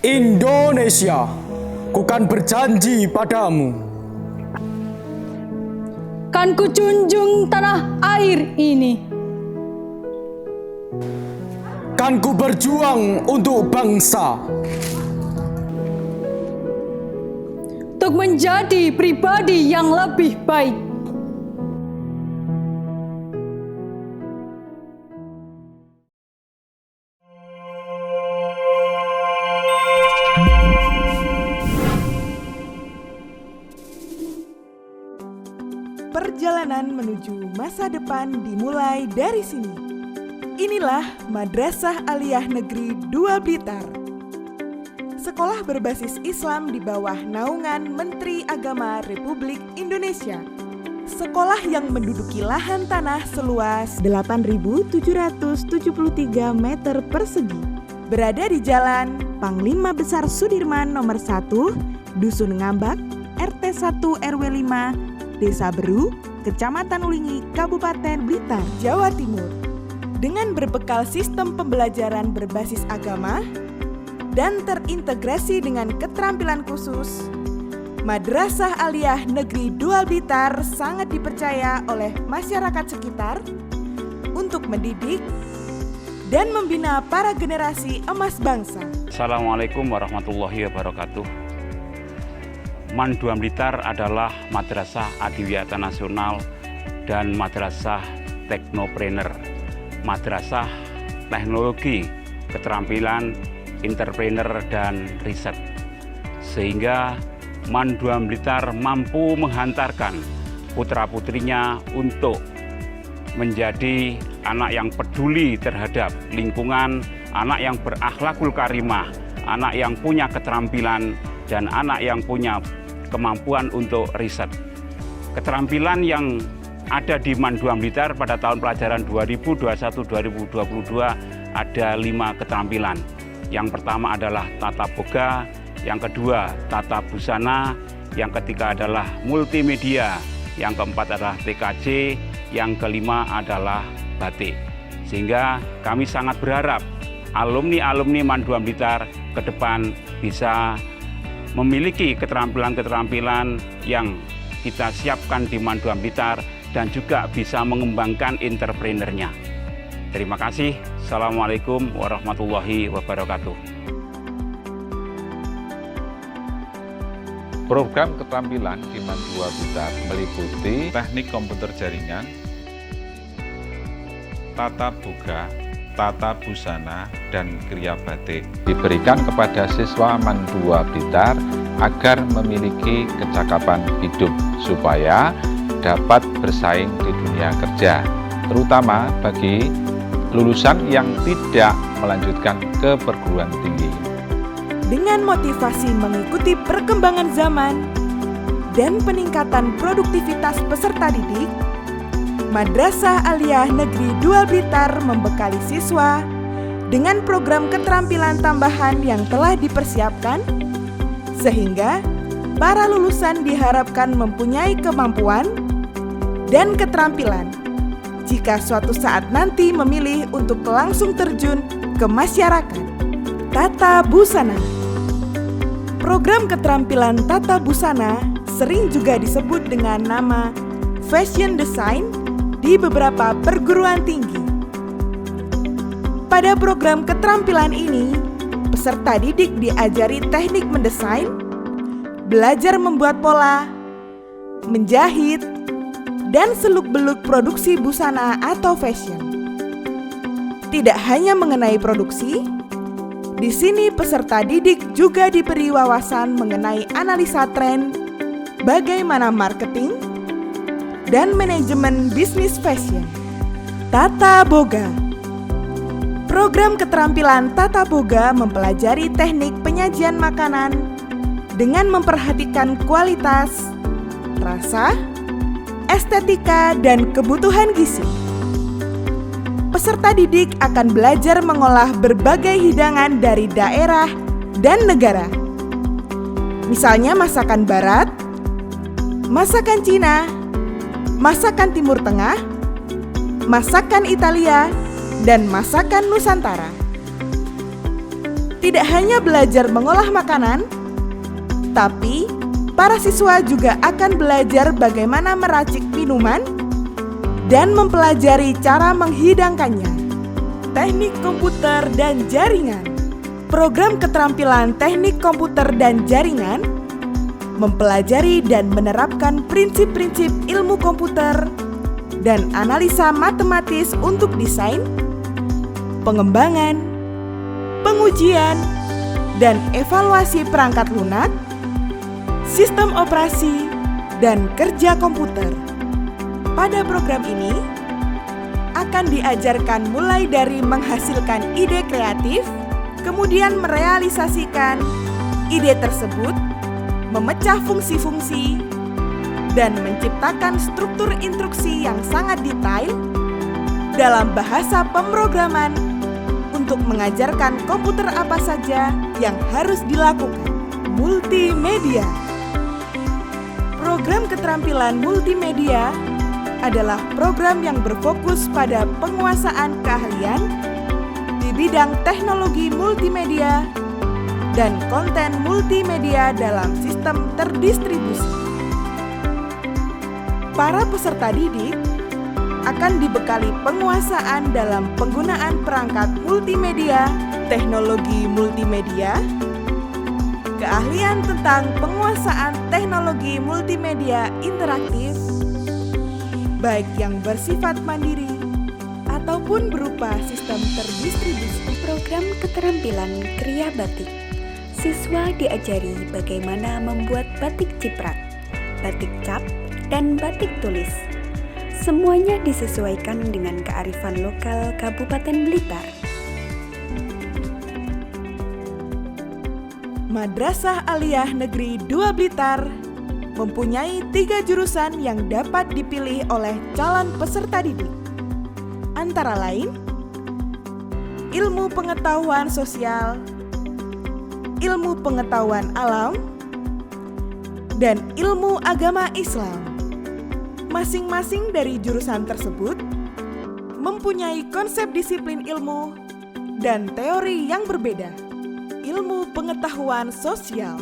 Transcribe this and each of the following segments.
Indonesia, kukan berjanji padamu. Kan ku junjung tanah air ini. Kan ku berjuang untuk bangsa. Untuk menjadi pribadi yang lebih baik. Perjalanan menuju masa depan dimulai dari sini. Inilah Madrasah Aliyah Negeri 2 Blitar. Sekolah berbasis Islam di bawah naungan Menteri Agama Republik Indonesia. Sekolah yang menduduki lahan tanah seluas 8.773 meter persegi. Berada di Jalan Panglima Besar Sudirman nomor 1, Dusun Ngambak, RT 1 RW 5, Desa Beru, Kecamatan Ulingi, Kabupaten Blitar, Jawa Timur. Dengan berbekal sistem pembelajaran berbasis agama dan terintegrasi dengan keterampilan khusus, Madrasah Aliyah Negeri 2 Blitar sangat dipercaya oleh masyarakat sekitar untuk mendidik dan membina para generasi emas bangsa. Assalamualaikum warahmatullahi wabarakatuh. MAN 2 Blitar adalah madrasah adiwiyata nasional dan madrasah teknopreneur, madrasah teknologi, keterampilan, entrepreneur, dan riset. Sehingga MAN 2 Blitar mampu menghantarkan putra-putrinya untuk menjadi anak yang peduli terhadap lingkungan, anak yang berakhlakul karimah, anak yang punya keterampilan, dan anak yang punya kemampuan untuk riset. Keterampilan yang ada di MAN 2 Blitar pada tahun pelajaran 2021-2022 ada 5 keterampilan. Yang pertama adalah tata boga, yang kedua tata busana, yang ketiga adalah multimedia, yang keempat adalah TKJ, yang kelima adalah batik. Sehingga kami sangat berharap alumni-alumni MAN 2 Blitar ke depan bisa memiliki keterampilan-keterampilan yang kita siapkan di MAN 2 Blitar dan juga bisa mengembangkan entrepreneurnya. Terima kasih. Assalamualaikum warahmatullahi wabarakatuh. Program keterampilan di MAN 2 Blitar meliputi teknik komputer jaringan, tata boga, tata busana, dan kriya batik. Diberikan kepada siswa MAN 2 Blitar agar memiliki kecakapan hidup supaya dapat bersaing di dunia kerja, terutama bagi lulusan yang tidak melanjutkan ke perguruan tinggi. Dengan motivasi mengikuti perkembangan zaman dan peningkatan produktivitas peserta didik, Madrasah Aliyah Negeri 2 Blitar membekali siswa dengan program keterampilan tambahan yang telah dipersiapkan, sehingga para lulusan diharapkan mempunyai kemampuan dan keterampilan jika suatu saat nanti memilih untuk langsung terjun ke masyarakat. Tata Busana. Program keterampilan Tata Busana sering juga disebut dengan nama Fashion Design di beberapa perguruan tinggi. Pada program keterampilan ini, peserta didik diajari teknik mendesain, belajar membuat pola, menjahit, dan seluk-beluk produksi busana atau fashion. Tidak hanya mengenai produksi, di sini peserta didik juga diberi wawasan mengenai analisa tren, bagaimana marketing, dan manajemen bisnis fashion. Tata Boga. Program keterampilan Tata Boga mempelajari teknik penyajian makanan dengan memperhatikan kualitas, rasa, estetika, dan kebutuhan gizi. Peserta didik akan belajar mengolah berbagai hidangan dari daerah dan negara. Misalnya masakan Barat, masakan Cina, masakan Timur Tengah, masakan Italia, dan masakan Nusantara. Tidak hanya belajar mengolah makanan, tapi para siswa juga akan belajar bagaimana meracik minuman dan mempelajari cara menghidangkannya. Teknik komputer dan jaringan. Program keterampilan teknik komputer dan jaringan mempelajari dan menerapkan prinsip-prinsip ilmu komputer dan analisa matematis untuk desain, pengembangan, pengujian, dan evaluasi perangkat lunak, sistem operasi, dan kerja komputer. Pada program ini, akan diajarkan mulai dari menghasilkan ide kreatif, kemudian merealisasikan ide tersebut, memecah fungsi-fungsi, dan menciptakan struktur instruksi yang sangat detail dalam bahasa pemrograman untuk mengajarkan komputer apa saja yang harus dilakukan. Multimedia. Program keterampilan multimedia adalah program yang berfokus pada penguasaan keahlian di bidang teknologi multimedia dan konten multimedia dalam sistem terdistribusi. Para peserta didik akan dibekali penguasaan dalam penggunaan perangkat multimedia, teknologi multimedia, keahlian tentang penguasaan teknologi multimedia interaktif, baik yang bersifat mandiri ataupun berupa sistem terdistribusi. Program keterampilan Kriya Batik. Siswa diajari bagaimana membuat batik ciprat, batik cap, dan batik tulis. Semuanya disesuaikan dengan kearifan lokal Kabupaten Blitar. Madrasah Aliyah Negeri 2 Blitar mempunyai 3 jurusan yang dapat dipilih oleh calon peserta didik. Antara lain, ilmu pengetahuan sosial, ilmu pengetahuan alam, dan ilmu agama Islam. Masing-masing dari jurusan tersebut mempunyai konsep disiplin ilmu dan teori yang berbeda. Ilmu pengetahuan sosial.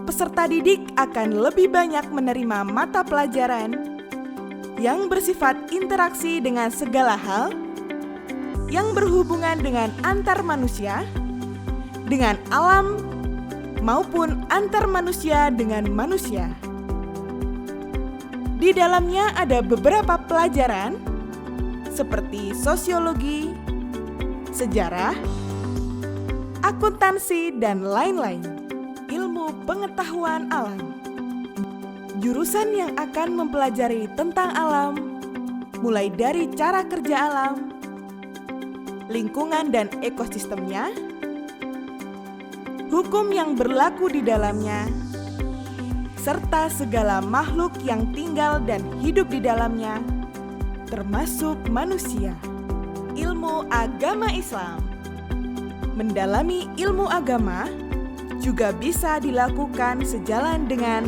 Peserta didik akan lebih banyak menerima mata pelajaran yang bersifat interaksi dengan segala hal yang berhubungan dengan antar manusia, dengan alam, maupun antar manusia dengan manusia. Di dalamnya ada beberapa pelajaran seperti sosiologi, sejarah, akuntansi, dan lain-lain. Ilmu pengetahuan alam. Jurusan yang akan mempelajari tentang alam, mulai dari cara kerja alam, lingkungan dan ekosistemnya, hukum yang berlaku di dalamnya, serta segala makhluk yang tinggal dan hidup di dalamnya, termasuk manusia. Ilmu agama Islam. Mendalami ilmu agama juga bisa dilakukan sejalan dengan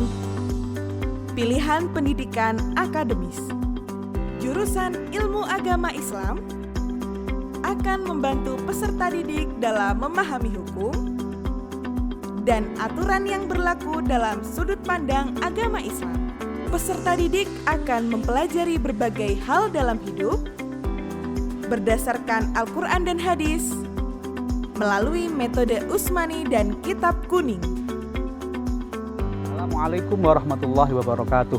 pilihan pendidikan akademis. Jurusan Ilmu Agama Islam akan membantu peserta didik dalam memahami hukum dan aturan yang berlaku dalam sudut pandang agama Islam. Peserta didik akan mempelajari berbagai hal dalam hidup berdasarkan Al-Quran dan Hadis melalui metode Usmani dan Kitab Kuning. Assalamualaikum warahmatullahi wabarakatuh.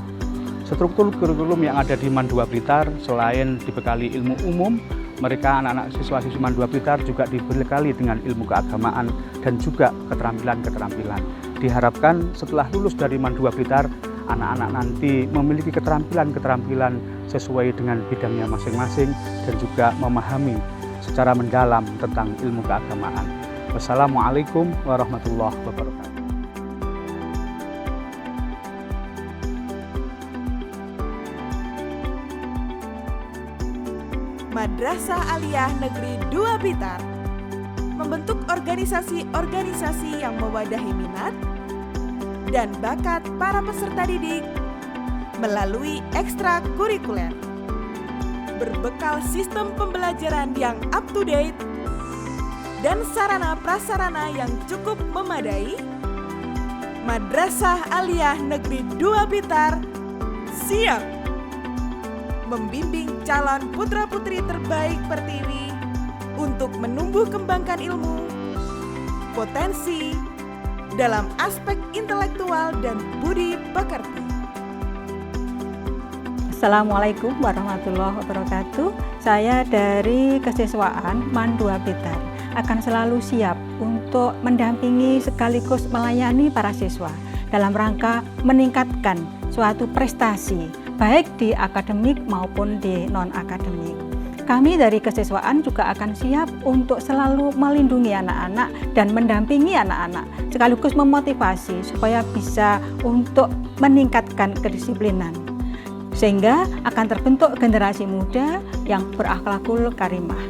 Struktur kurikulum yang ada di MAN 2 Blitar selain dibekali ilmu umum, mereka anak-anak siswa-siswi MAN 2 Blitar juga dibekali dengan ilmu keagamaan dan juga keterampilan-keterampilan. Diharapkan setelah lulus dari MAN 2 Blitar, anak-anak nanti memiliki keterampilan-keterampilan sesuai dengan bidangnya masing-masing dan juga memahami secara mendalam tentang ilmu keagamaan. Wassalamualaikum warahmatullahi wabarakatuh. Madrasah Aliyah Negeri 2 Blitar membentuk organisasi-organisasi yang mewadahi minat dan bakat para peserta didik melalui ekstrakurikuler. Berbekal sistem pembelajaran yang up-to-date dan sarana prasarana yang cukup memadai, Madrasah Aliyah Negeri 2 Blitar siap membimbing calon putra-putri terbaik Pertiwi untuk menumbuh kembangkan ilmu, potensi, dalam aspek intelektual dan budi pekerti. Assalamualaikum warahmatullahi wabarakatuh. Saya dari kesiswaan MAN 2 Blitar akan selalu siap untuk mendampingi sekaligus melayani para siswa dalam rangka meningkatkan suatu prestasi baik di akademik maupun di non-akademik. Kami dari kesiswaan juga akan siap untuk selalu melindungi anak-anak dan mendampingi anak-anak, sekaligus memotivasi supaya bisa untuk meningkatkan kedisiplinan, sehingga akan terbentuk generasi muda yang berakhlakul karimah.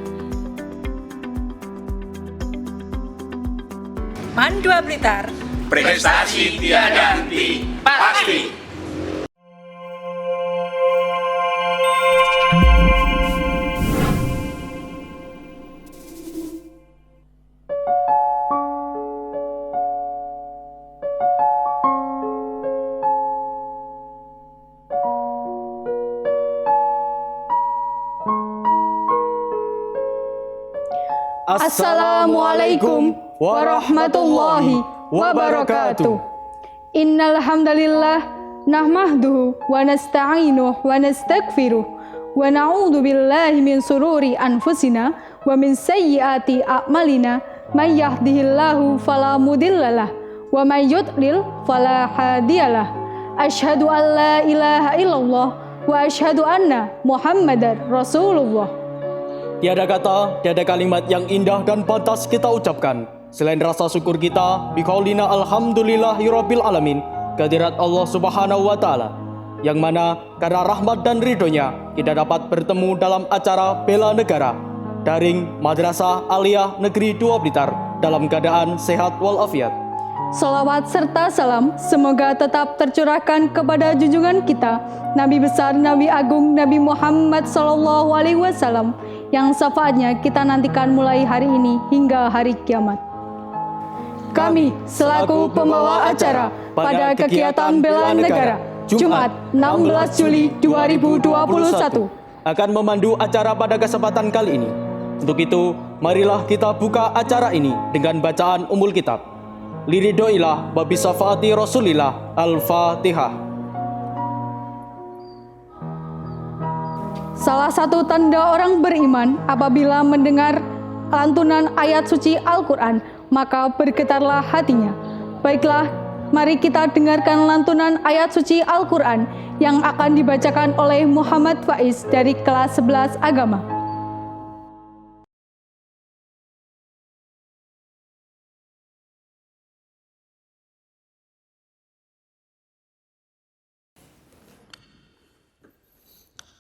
MAN 2 Blitar. Prestasi tiada henti, pasti. Assalamualaikum warahmatullahi wabarakatuh. Innal hamdalillah nahmaduhu wa nasta'inuhu wa nastaghfiruh wa na'udzu billahi min sururi anfusina wa min sayyiati a'malina may yahdihillahu fala mudhillalah wa may yudlil fala hadiyalah. Asyhadu an la ilaha illallah wa asyhadu anna Muhammadar Rasulullah. Tiada kata, tiada kalimat yang indah dan pantas kita ucapkan selain rasa syukur kita biqaulina alhamdulillahirabbil alamin kehadirat Allah Subhanahu wa taala, yang mana karena rahmat dan ridhonya kita dapat bertemu dalam acara bela negara daring Madrasah Aliyah Negeri 2 Blitar dalam keadaan sehat walafiat. Salawat serta salam semoga tetap tercurahkan kepada junjungan kita Nabi besar Nabi Agung Nabi Muhammad SAW yang syafaatnya kita nantikan mulai hari ini hingga hari kiamat. Kami selaku pembawa acara pada kegiatan bela negara Jumat 16 Juli 2021 akan memandu acara pada kesempatan kali ini. Untuk itu, marilah kita buka acara ini dengan bacaan Ummul Kitab. Liridhoilah wa bisafaati Rasulillah. Al-Fatihah. Salah satu tanda orang beriman apabila mendengar lantunan ayat suci Al-Quran, maka bergetarlah hatinya. Baiklah, mari kita dengarkan lantunan ayat suci Al-Quran yang akan dibacakan oleh Muhammad Faiz dari kelas 11 Agama.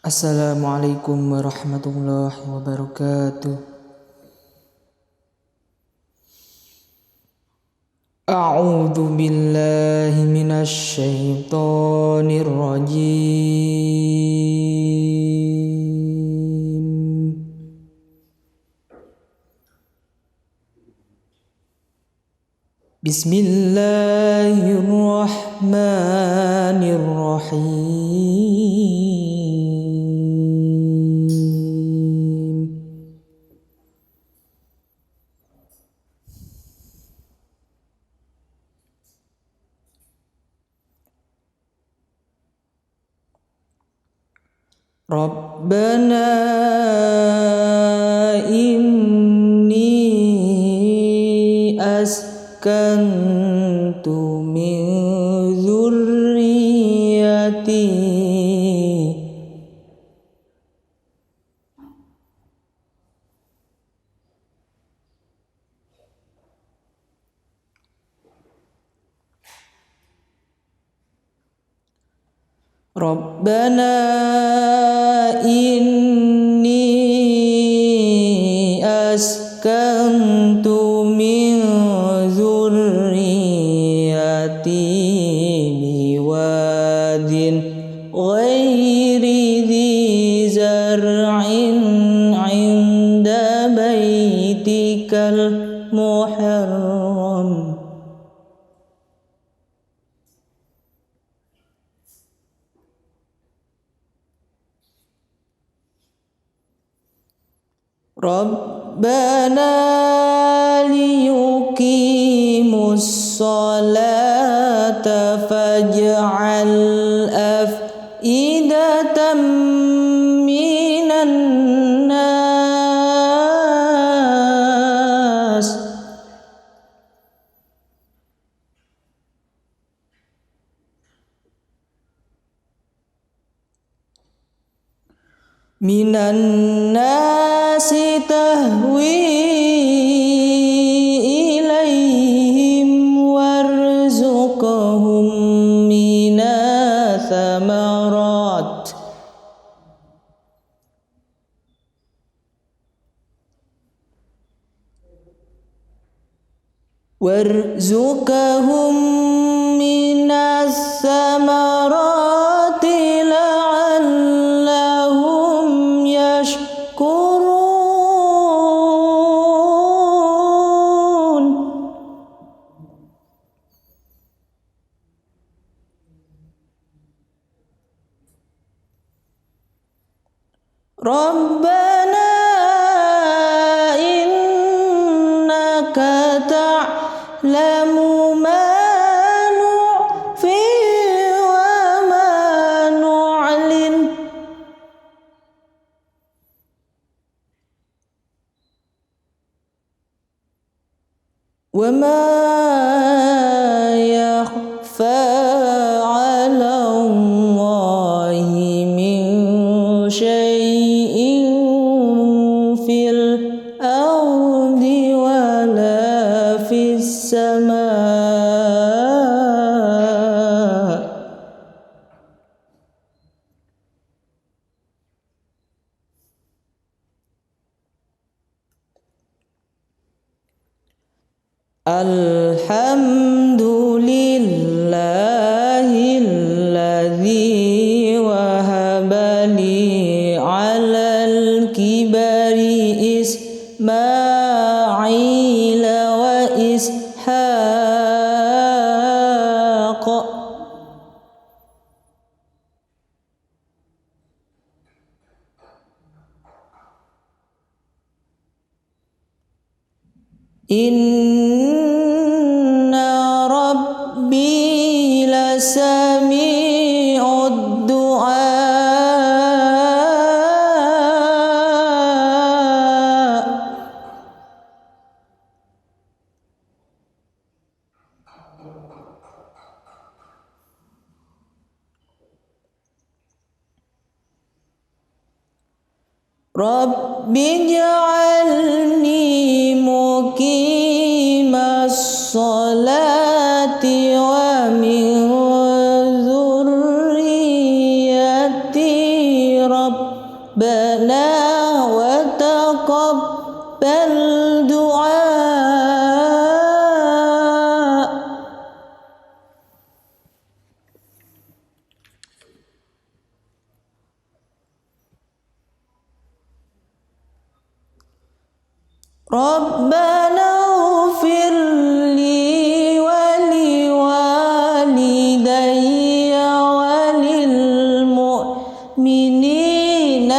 Assalamualaikum warahmatullahi wabarakatuh. أعوذ بالله من الشيطان الرجيم بسم الله الرحمن الرحيم ربنا إني أسكنت من ذريتي ربنا إني أسكنت من ذريتي بواد غير ذي زرع عند بيتك المحرم ربنا ليقيموا الصلاة فاجعل أفئدة من الناس تهوي إليهم وارزقهم من الثمرات لعلهم يشكرون ربنا إنك تعلم ما نخفي وما نعلن وما يخفى على الله من شيء في الأرض ولا في السماء الحمد لله الذي وهب لي على الكبر إسماعيل وإسحاق إن ربي لسميع الدعاء رب اجعلني مقيم الصلاة ومن ذريتي ربنا وتقبل دعاء ربنا اغفر لي ولوالدي وللمؤمنين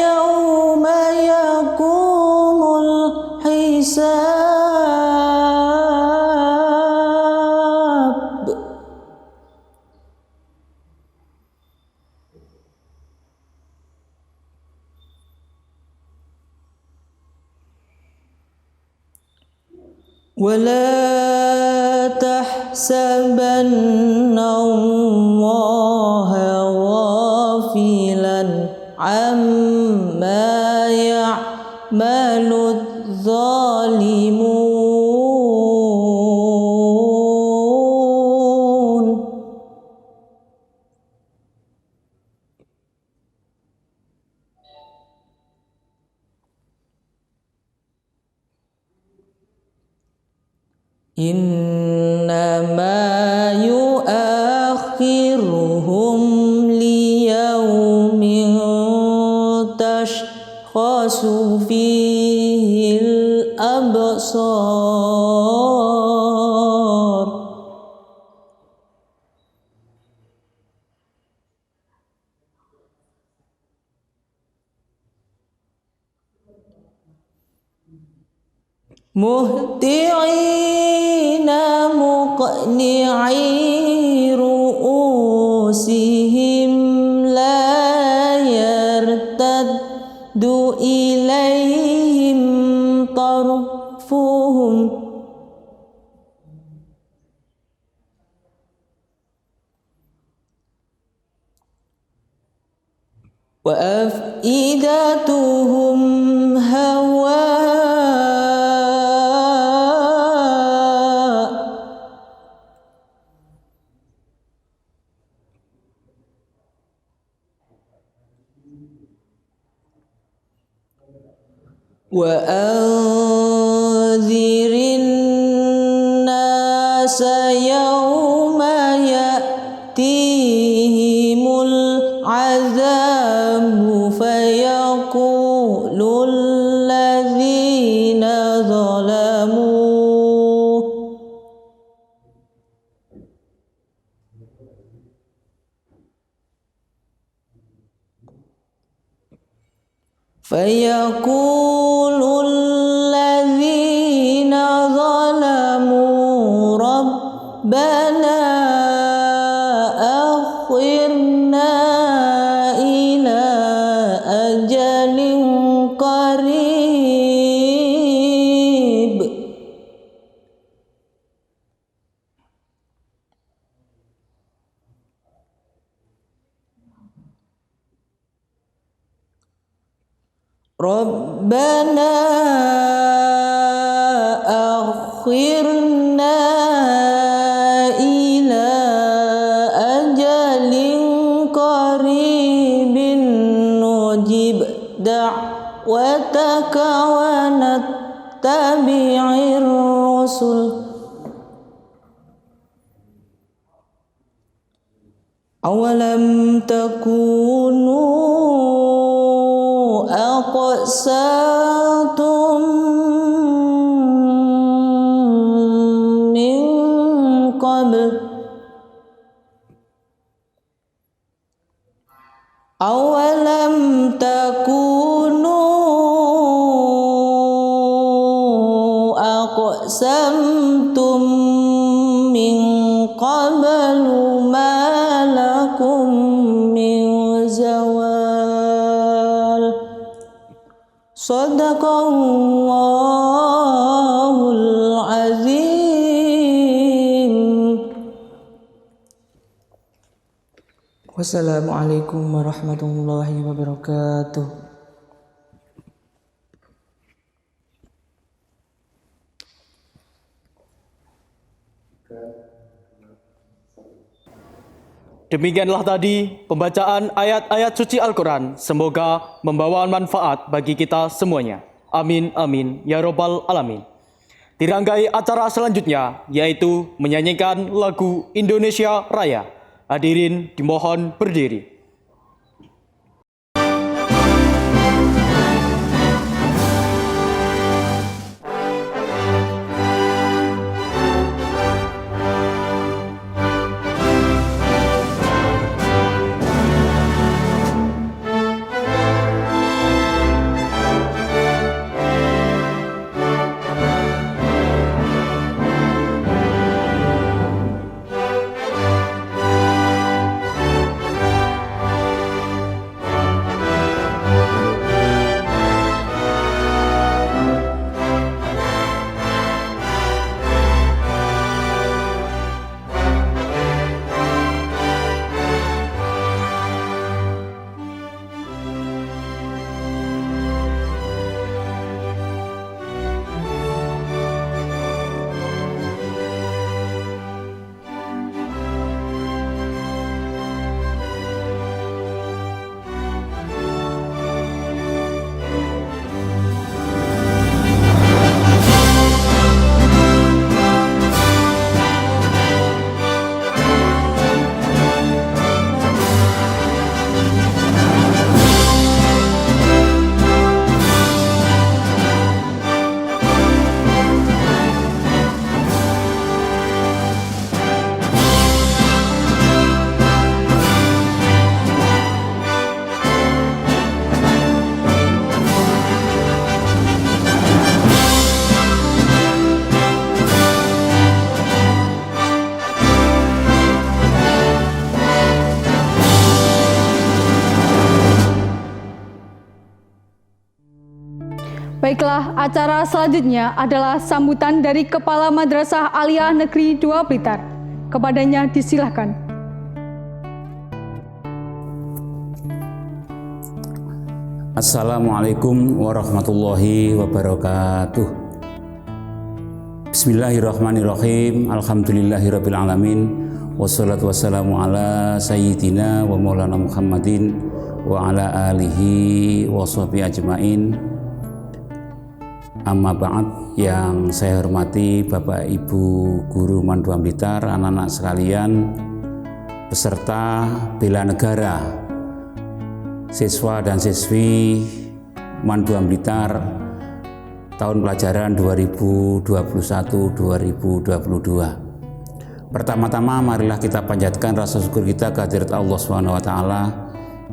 يوم يقوم الحساب. ولا تحسبن الله غافلا عما يعمل الظالمون. إنما يؤخرهم ليوم تشخص فيه الأبصار. مهطعين مقنعي رؤوسهم لا يرتد إليهم طرفهم وأفئدتهم هواء. وأنذر الناس يوم يأتيهم العذاب فيقول الذين ظلموا ربنا أخرنا إلى أجل قريب. ربنا أخرنا إلى أجل قريب نجب دعوتك ونتبع الرسل. أولم تكونوا أقسمتم من قبل أولم تكونوا أقسمتم من قبل ما لكم من زوال. Sadaqallahul azim. Wassalamualaikum warahmatullahi wabarakatuh. Demikianlah tadi pembacaan ayat-ayat suci Al-Quran. Semoga membawa manfaat bagi kita semuanya. Amin, amin, ya robbal alamin. Dirangkai acara selanjutnya, yaitu menyanyikan lagu Indonesia Raya. Hadirin dimohon berdiri. Baiklah, acara selanjutnya adalah sambutan dari Kepala Madrasah Aliyah Negeri 2 Blitar. Kepadanya disilahkan. Assalamualaikum warahmatullahi wabarakatuh. Bismillahirrahmanirrahim. Alhamdulillahirabbil alamin. Wassalatu wassalamu ala sayyidina wa maulana Muhammadin wa ala alihi wa sahbihi ajmain. Amma ba'd, yang saya hormati Bapak Ibu guru MAN 2 Blitar, anak-anak sekalian, peserta bela negara, siswa dan siswi MAN 2 Blitar tahun pelajaran 2021-2022. Pertama-tama marilah kita panjatkan rasa syukur kita kehadirat Allah SWT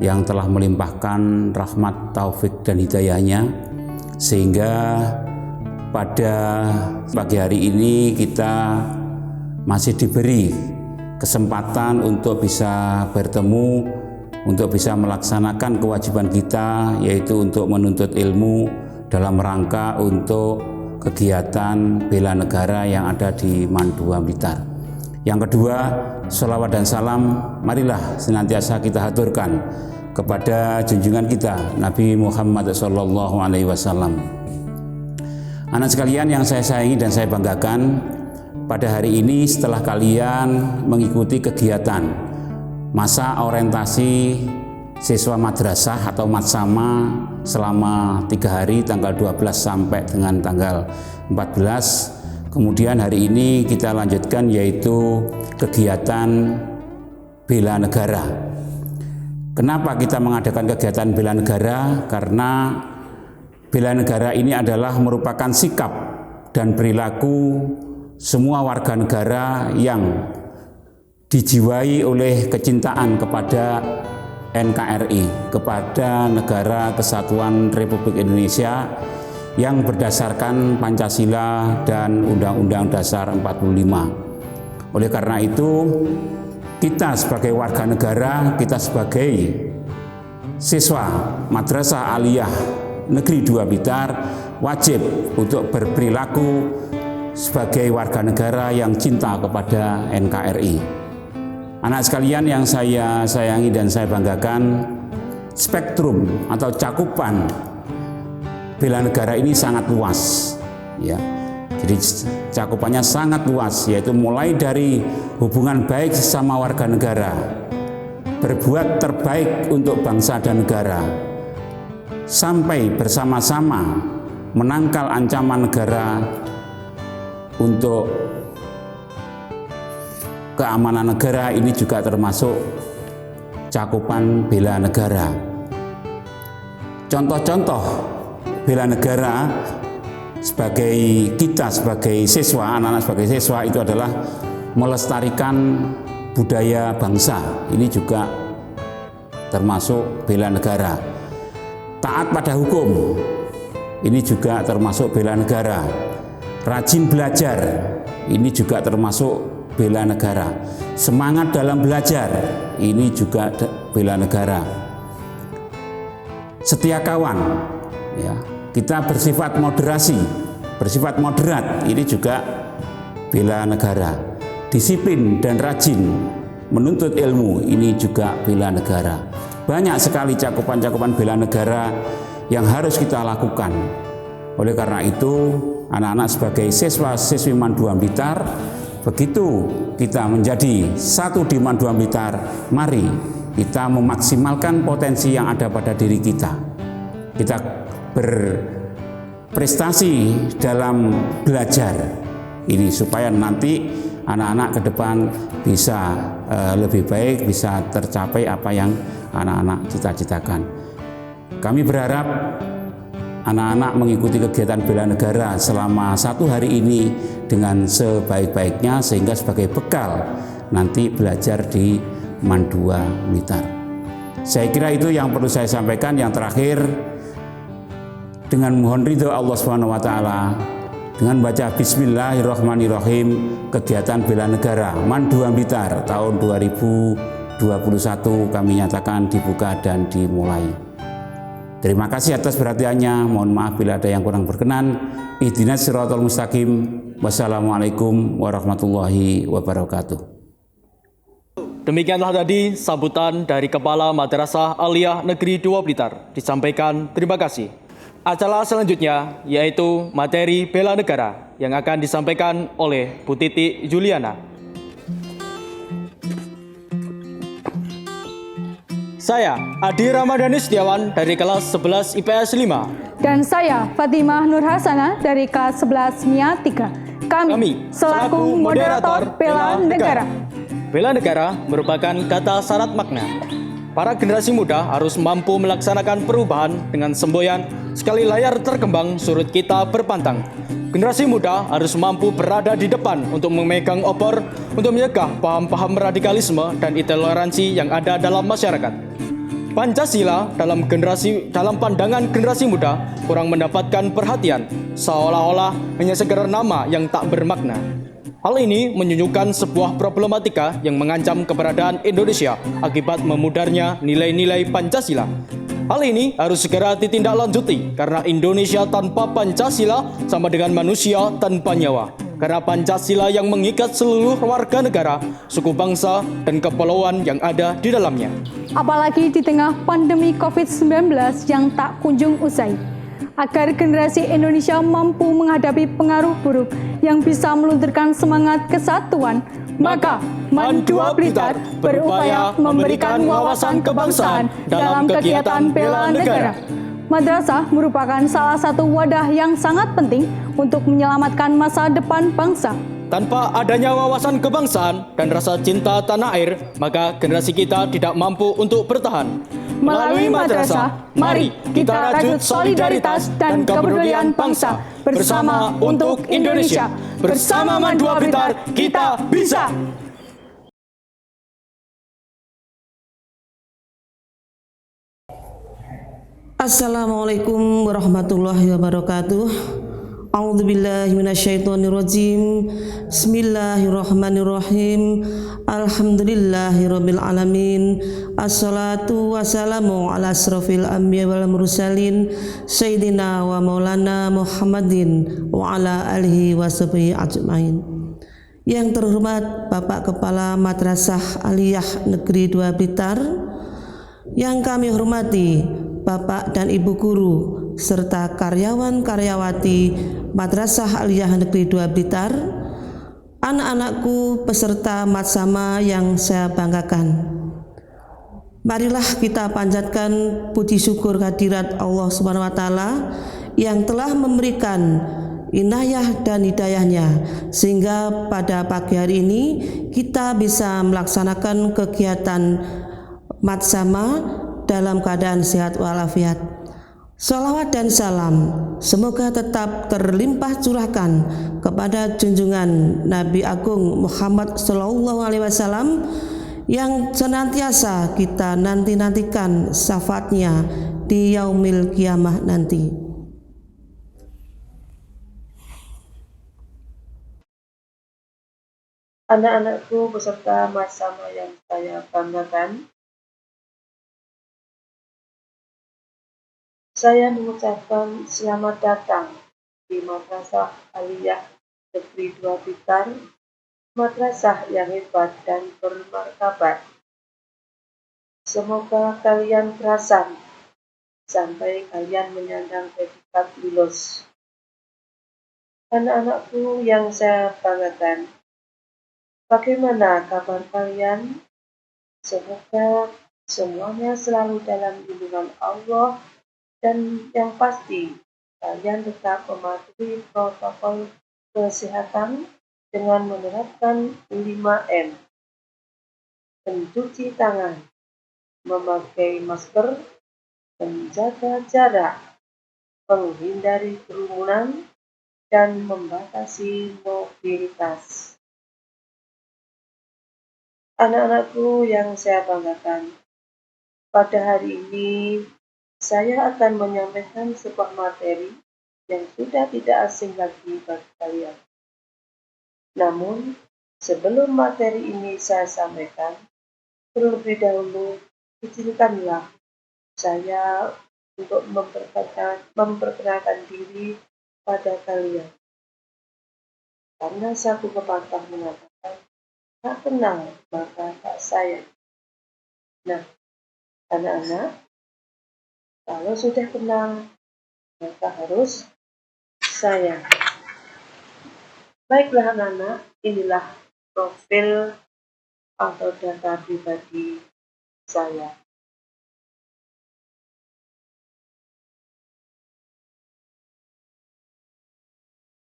yang telah melimpahkan rahmat, taufik dan hidayahnya, sehingga pada pagi hari ini kita masih diberi kesempatan untuk bisa bertemu, untuk bisa melaksanakan kewajiban kita, yaitu untuk menuntut ilmu dalam rangka untuk kegiatan bela negara yang ada di MAN 2 Blitar. Yang kedua, sholawat dan salam marilah senantiasa kita haturkan kepada junjungan kita Nabi Muhammad SAW. Anak sekalian yang saya sayangi dan saya banggakan, pada hari ini setelah kalian mengikuti kegiatan masa orientasi siswa madrasah atau matsama selama 3 hari, tanggal 12 sampai dengan tanggal 14. Kemudian hari ini kita lanjutkan, yaitu kegiatan bela negara. Kenapa kita mengadakan kegiatan bela negara? Karena bela negara ini adalah merupakan sikap dan perilaku semua warga negara yang dijiwai oleh kecintaan kepada NKRI, kepada Negara Kesatuan Republik Indonesia yang berdasarkan Pancasila dan Undang-Undang Dasar 45. Oleh karena itu, kita sebagai warga negara, kita sebagai siswa Madrasah Aliyah Negeri 2 Blitar wajib untuk berperilaku sebagai warga negara yang cinta kepada NKRI. Anak sekalian yang saya sayangi dan saya banggakan, spektrum atau cakupan bela negara ini sangat luas, ya. Jadi cakupannya sangat luas, yaitu mulai dari hubungan baik sesama warga negara, berbuat terbaik untuk bangsa dan negara, sampai bersama-sama menangkal ancaman negara untuk keamanan negara. Ini juga termasuk cakupan bela negara. Contoh-contoh bela negara sebagai kita sebagai siswa, anak-anak sebagai siswa, itu adalah melestarikan budaya bangsa. Ini juga termasuk bela negara. Taat pada hukum, ini juga termasuk bela negara. Rajin belajar, ini juga termasuk bela negara. Semangat dalam belajar, ini juga bela negara. Setia kawan, ya, kita bersifat moderasi, bersifat moderat, ini juga bela negara. Disiplin dan rajin menuntut ilmu, ini juga bela negara. Banyak sekali cakupan-cakupan bela negara yang harus kita lakukan. Oleh karena itu, anak-anak sebagai siswa-siswi MAN 2 Blitar, begitu kita menjadi satu di MAN 2 Blitar, mari kita memaksimalkan potensi yang ada pada diri kita. Kita berprestasi dalam belajar ini supaya nanti anak-anak ke depan bisa lebih baik, bisa tercapai apa yang anak-anak cita-citakan. Kami berharap anak-anak mengikuti kegiatan bela negara selama 1 hari ini dengan sebaik-baiknya, sehingga sebagai bekal nanti belajar di MAN 2 Blitar. Saya kira itu yang perlu saya sampaikan. Yang terakhir, dengan mohon ridho Allah SWT, dengan baca Bismillahirrahmanirrahim, kegiatan bela negara MAN 2 Blitar tahun 2021 kami nyatakan dibuka dan dimulai. Terima kasih atas perhatiannya. Mohon maaf bila ada yang kurang berkenan. Ihdinas siratal mustaqim. Wassalamualaikum warahmatullahi wabarakatuh. Demikianlah tadi sambutan dari Kepala Madrasah Aliyah Negeri 2 Blitar. Disampaikan terima kasih. Acara selanjutnya yaitu materi bela negara yang akan disampaikan oleh Bu Titi Juliana. Saya Adi Ramadhani Setiawan dari kelas 11 IPS 5. Dan saya Fatimah Nur Hasanah dari kelas 11 MIA 3. Kami selaku moderator Bela Negara. Bela negara merupakan kata syarat makna. Para generasi muda harus mampu melaksanakan perubahan dengan semboyan sekali layar terkembang surut kita berpantang. Generasi muda harus mampu berada di depan untuk memegang obor untuk menyegah paham-paham radikalisme dan intoleransi yang ada dalam masyarakat. Pancasila dalam pandangan generasi muda kurang mendapatkan perhatian, seolah-olah hanya sekedar nama yang tak bermakna. Hal ini menunjukkan sebuah problematika yang mengancam keberadaan Indonesia akibat memudarnya nilai-nilai Pancasila. Hal ini harus segera ditindaklanjuti karena Indonesia tanpa Pancasila sama dengan manusia tanpa nyawa. Karena Pancasila yang mengikat seluruh warga negara, suku bangsa, dan kepulauan yang ada di dalamnya. Apalagi di tengah pandemi COVID-19 yang tak kunjung usai. Agar generasi Indonesia mampu menghadapi pengaruh buruk yang bisa melunturkan semangat kesatuan, maka MAN 2 Blitar berupaya memberikan wawasan kebangsaan dalam kegiatan bela negara. Madrasah merupakan salah satu wadah yang sangat penting untuk menyelamatkan masa depan bangsa. Tanpa adanya wawasan kebangsaan dan rasa cinta tanah air, maka generasi kita tidak mampu untuk bertahan. Melalui madrasah, mari kita rajut solidaritas dan kepedulian bangsa bersama untuk Indonesia. Bersama MAN 2 Blitar, kita bisa! Assalamualaikum warahmatullahi wabarakatuh. A'udzubillahi minasyaitonirrajim. Bismillahirrahmanirrahim. Alhamdulillahirabbil alamin. Assalatu wassalamu ala asrofil anbiya wal mursalin sayyidina wa maulana Muhammadin wa ala alihi washabihi ajmain. Yang terhormat Bapak Kepala Madrasah Aliyah Negeri 2 Blitar, yang kami hormati Bapak dan Ibu Guru serta karyawan-karyawati Madrasah Aliyah Negeri 2 Blitar, anak-anakku peserta Matsama yang saya banggakan. Marilah kita panjatkan puji syukur kehadirat Allah Subhanahu wa taala yang telah memberikan inayah dan hidayahnya sehingga pada pagi hari ini kita bisa melaksanakan kegiatan Matsama dalam keadaan sehat walafiat. Salawat dan salam semoga tetap terlimpah curahkan kepada junjungan Nabi Agung Muhammad SAW yang senantiasa kita nantikan syafaatnya di yaumil kiamah nanti. Anak-anakku beserta Matsama yang saya banggakan, saya mengucapkan selamat datang di Madrasah Aliyah Negeri 2 Blitar, madrasah yang hebat dan bermartabat. Semoga kalian berasan sampai kalian menyandang predikat lulus. Anak-anakku yang saya banggakan, bagaimana kabar kalian? Semoga semuanya selalu dalam lindungan Allah. Dan yang pasti, kalian tetap mematuhi protokol kesehatan dengan menerapkan 5M. Mencuci tangan, memakai masker, menjaga jarak, menghindari kerumunan, dan membatasi mobilitas. Anak-anakku yang saya banggakan, pada hari ini saya akan menyampaikan sebuah materi yang sudah tidak asing lagi bagi kalian. Namun, sebelum materi ini saya sampaikan, terlebih dahulu izinkanlah saya untuk memperkenalkan diri pada kalian. Karena satu pepatah mengatakan, tak kenal maka tak sayang. Nah, anak-anak, kalau sudah kenal, maka harus sayang. Baiklah anak-anak, inilah profil atau data pribadi saya.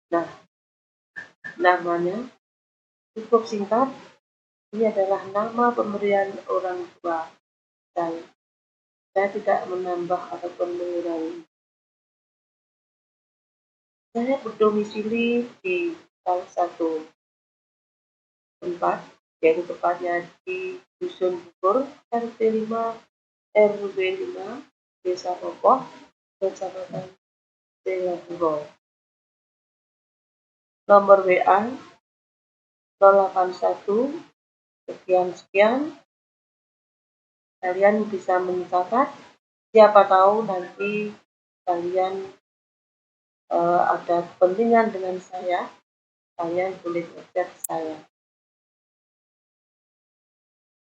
Nah, namanya cukup singkat. Ini adalah nama pemberian orang tua saya. Saya tidak menambah ataupun mengurangi. Saya berdomisili di salah satu tempat, yaitu tepatnya di Dusun Bukur, RT 5, RW 5, Desa Rokoh, Kecamatan Selangor. Nomor WA 081 sekian. Kalian bisa mencatat, siapa tahu nanti kalian ada kepentingan dengan saya, kalian boleh chat saya.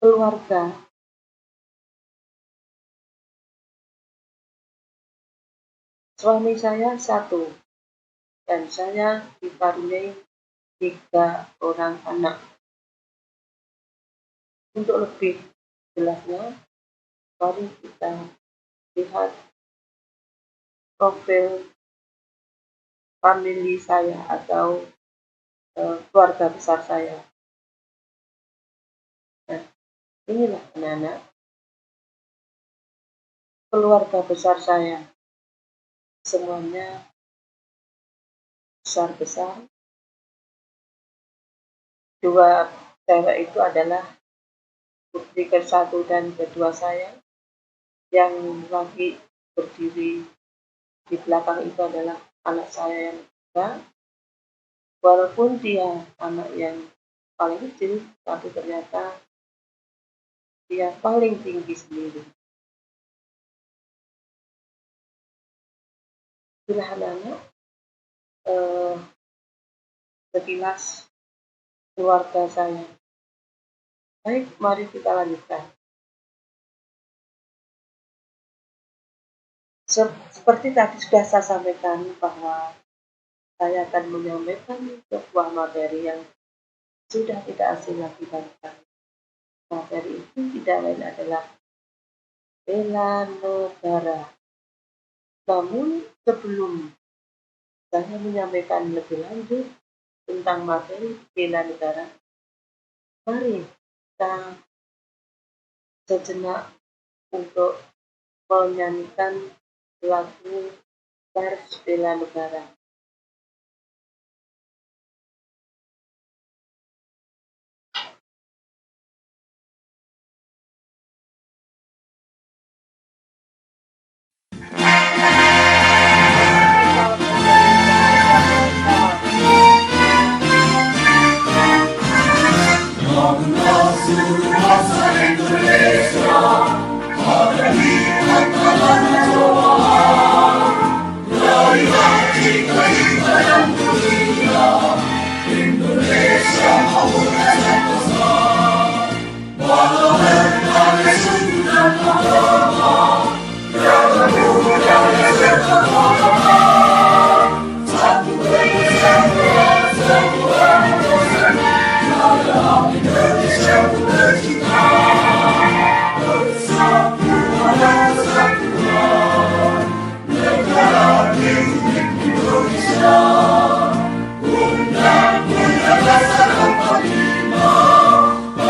Keluarga. Suami saya 1, dan saya dikaruniai 3 orang anak. Untuk lebih jelasnya, mari kita lihat profil famili saya atau keluarga besar saya. Nah, inilah anak-anak keluarga besar saya. Semuanya besar-besar. 2 cewek itu adalah putri ke-1 dan ke-2 saya. Yang lagi berdiri di belakang itu adalah anak saya yang kedua. Walaupun dia anak yang paling kecil, tapi ternyata dia paling tinggi sendiri. Itulah anak-anak sekilas keluarga saya. Baik, mari kita lanjutkan. Seperti tadi sudah saya sampaikan bahwa saya akan menyampaikan sebuah materi yang sudah tidak asing lagi bagi kami. Materi itu tidak lain adalah bela negara. Namun sebelum saya menyampaikan lebih lanjut tentang materi bela negara, mari kita sejenak untuk menyanyikan lagu March Bela Negara.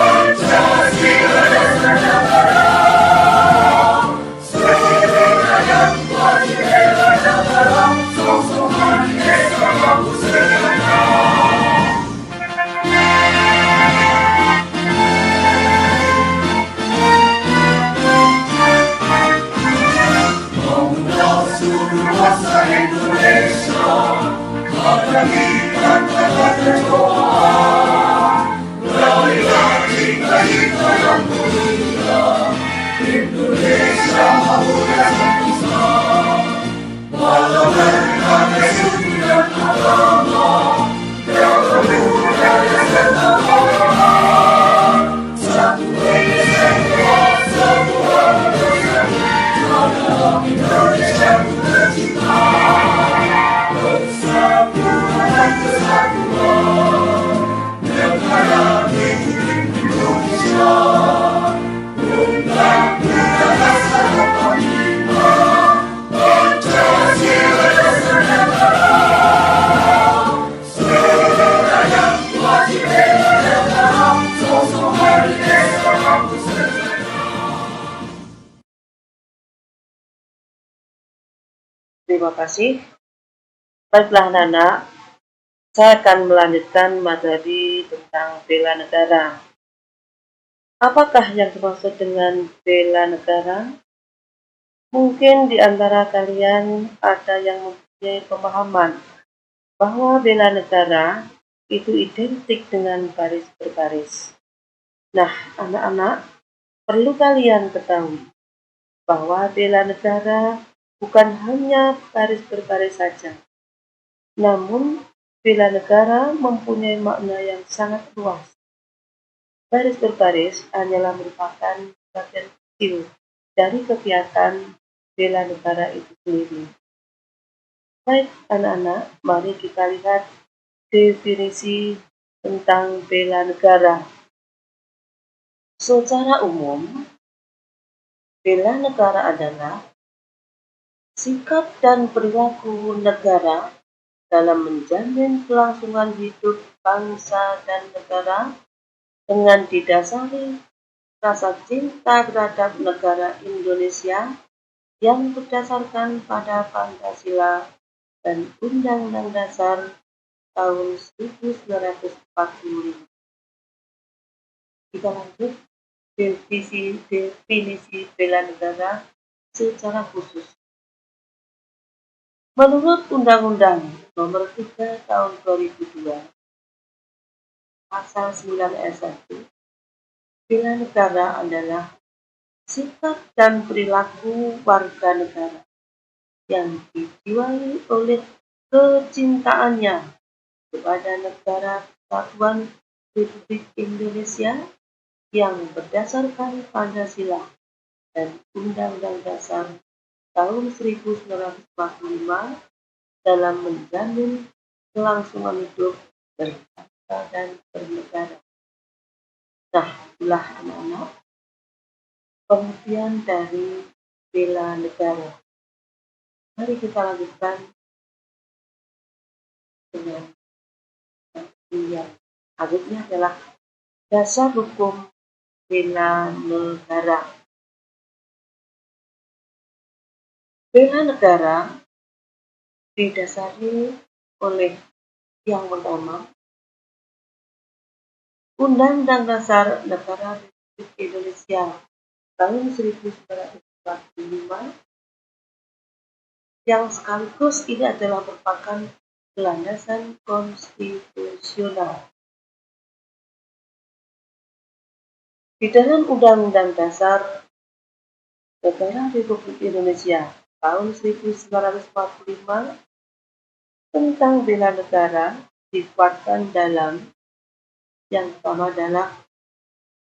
Pancasila Terima kasih. Baiklah anak-anak, saya akan melanjutkan materi tentang bela negara. Apakah yang dimaksud dengan bela negara? Mungkin di antara kalian ada yang mempunyai pemahaman bahwa bela negara itu identik dengan baris berbaris. Nah, anak-anak, perlu kalian ketahui bahwa bela negara bukan hanya baris berbaris saja, namun bela negara mempunyai makna yang sangat luas. Baris berbaris hanyalah merupakan bagian kecil dari kegiatan bela negara itu sendiri. Baik anak-anak, mari kita lihat definisi tentang bela negara. Secara umum, bela negara adalah sikap dan perilaku negara dalam menjamin kelangsungan hidup bangsa dan negara dengan didasari rasa cinta terhadap negara Indonesia yang berdasarkan pada Pancasila dan Undang-Undang Dasar tahun 1945. Kita lanjut definisi bela negara secara khusus. Menurut Undang-Undang Nomor 3 Tahun 2002, Pasal 9 ayat 1, bela negara adalah sikap dan perilaku warga negara yang dijiwai oleh kecintaannya kepada negara kesatuan Republik Indonesia yang berdasarkan Pancasila dan Undang-Undang Dasar tahun 1945 dalam menjamin kelangsungan hidup berbangsa dan bernegara. Nah, itulah anak-anak pengertian dari bela negara. Mari kita lanjutkan dengan yang selanjutnya adalah dasar hukum bela negara. Bela negara didasari oleh yang pertama, Undang-Undang Dasar Negara Republik Indonesia tahun 1945 yang sekaligus ini adalah merupakan landasan konstitusional. Di dalam Undang-Undang Dasar Negara Republik Indonesia tahun 1945 tentang bela negara dikuatkan dalam yang pertama adalah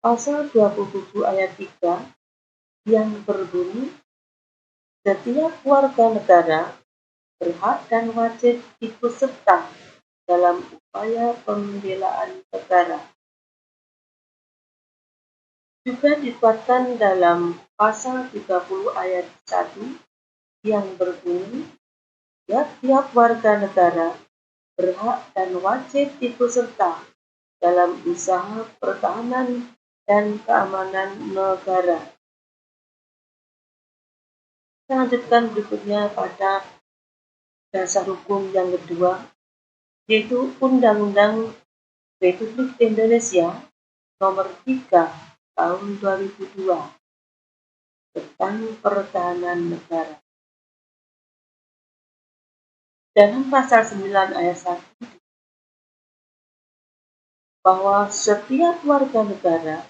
pasal 27 ayat 3 yang berbunyi, setiap warga negara berhak dan wajib ikut serta dalam upaya pembelaan negara. Juga dikuatkan dalam pasal 30 ayat 1 yang berbunyi, tiap warga negara berhak dan wajib ikut serta dalam usaha pertahanan dan keamanan negara. Kita lanjutkan berikutnya pada dasar hukum yang kedua, yaitu Undang-Undang Republik Indonesia Nomor 3 Tahun 2002 tentang pertahanan negara. Dalam pasal 9 ayat 1 bahwa setiap warga negara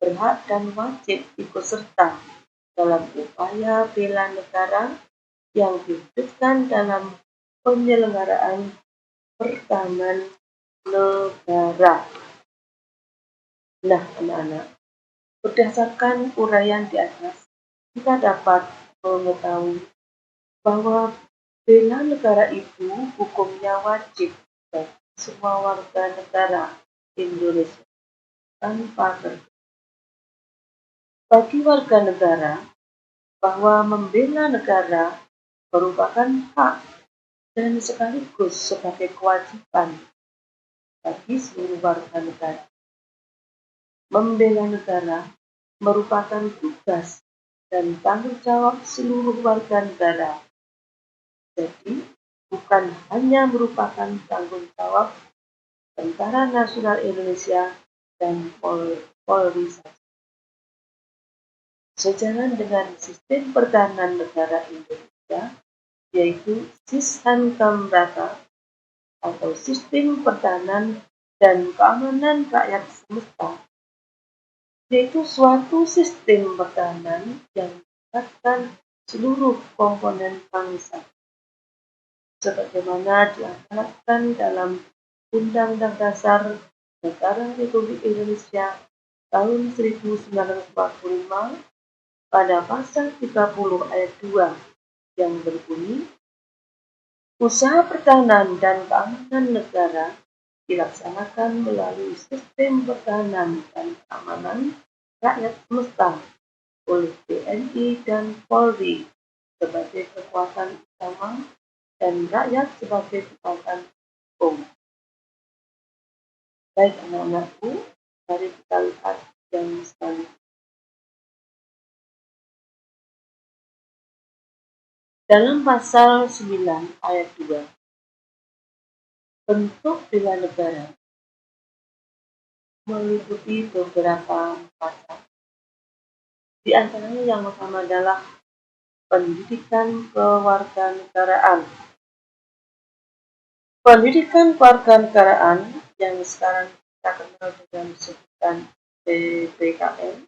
berhak dan wajib ikut serta dalam upaya bela negara yang diwujudkan dalam penyelenggaraan pertahanan negara. Nah, anak-anak, berdasarkan uraian di atas, kita dapat mengetahui bahwa bela negara itu hukumnya wajib bagi semua warga negara Indonesia tanpa terkecuali. Bagi warga negara, bahwa membela negara merupakan hak dan sekaligus sebagai kewajiban bagi seluruh warga negara. Membela negara merupakan tugas dan tanggung jawab seluruh warga negara Jadi, bukan hanya merupakan tanggung jawab Tentara Nasional Indonesia dan Polri saja. Sejalan dengan sistem pertahanan negara Indonesia, yaitu Sishankamrata atau Sistem Pertahanan dan Keamanan Rakyat Semesta, yaitu suatu sistem pertahanan yang melibatkan seluruh komponen bangsa, sebagaimana diamanatkan dalam Undang-Undang Dasar Negara Republik Indonesia tahun 1945 pada pasal 30 ayat 2 yang berbunyi, usaha pertahanan dan keamanan negara dilaksanakan melalui sistem pertahanan dan keamanan rakyat semesta oleh TNI dan Polri sebagai kekuatan utama dan rakyat sebagai kekuatan hukum. Baik anak-anakku, mari kita lihat yang selanjutnya. Dalam pasal 9 ayat 2, bentuk bela negara meliputi beberapa macam. Di antaranya yang pertama adalah pendidikan kewarganegaraan. Pendidikan kewarganegaraan yang sekarang kita kenal dengan sebutan PPKN,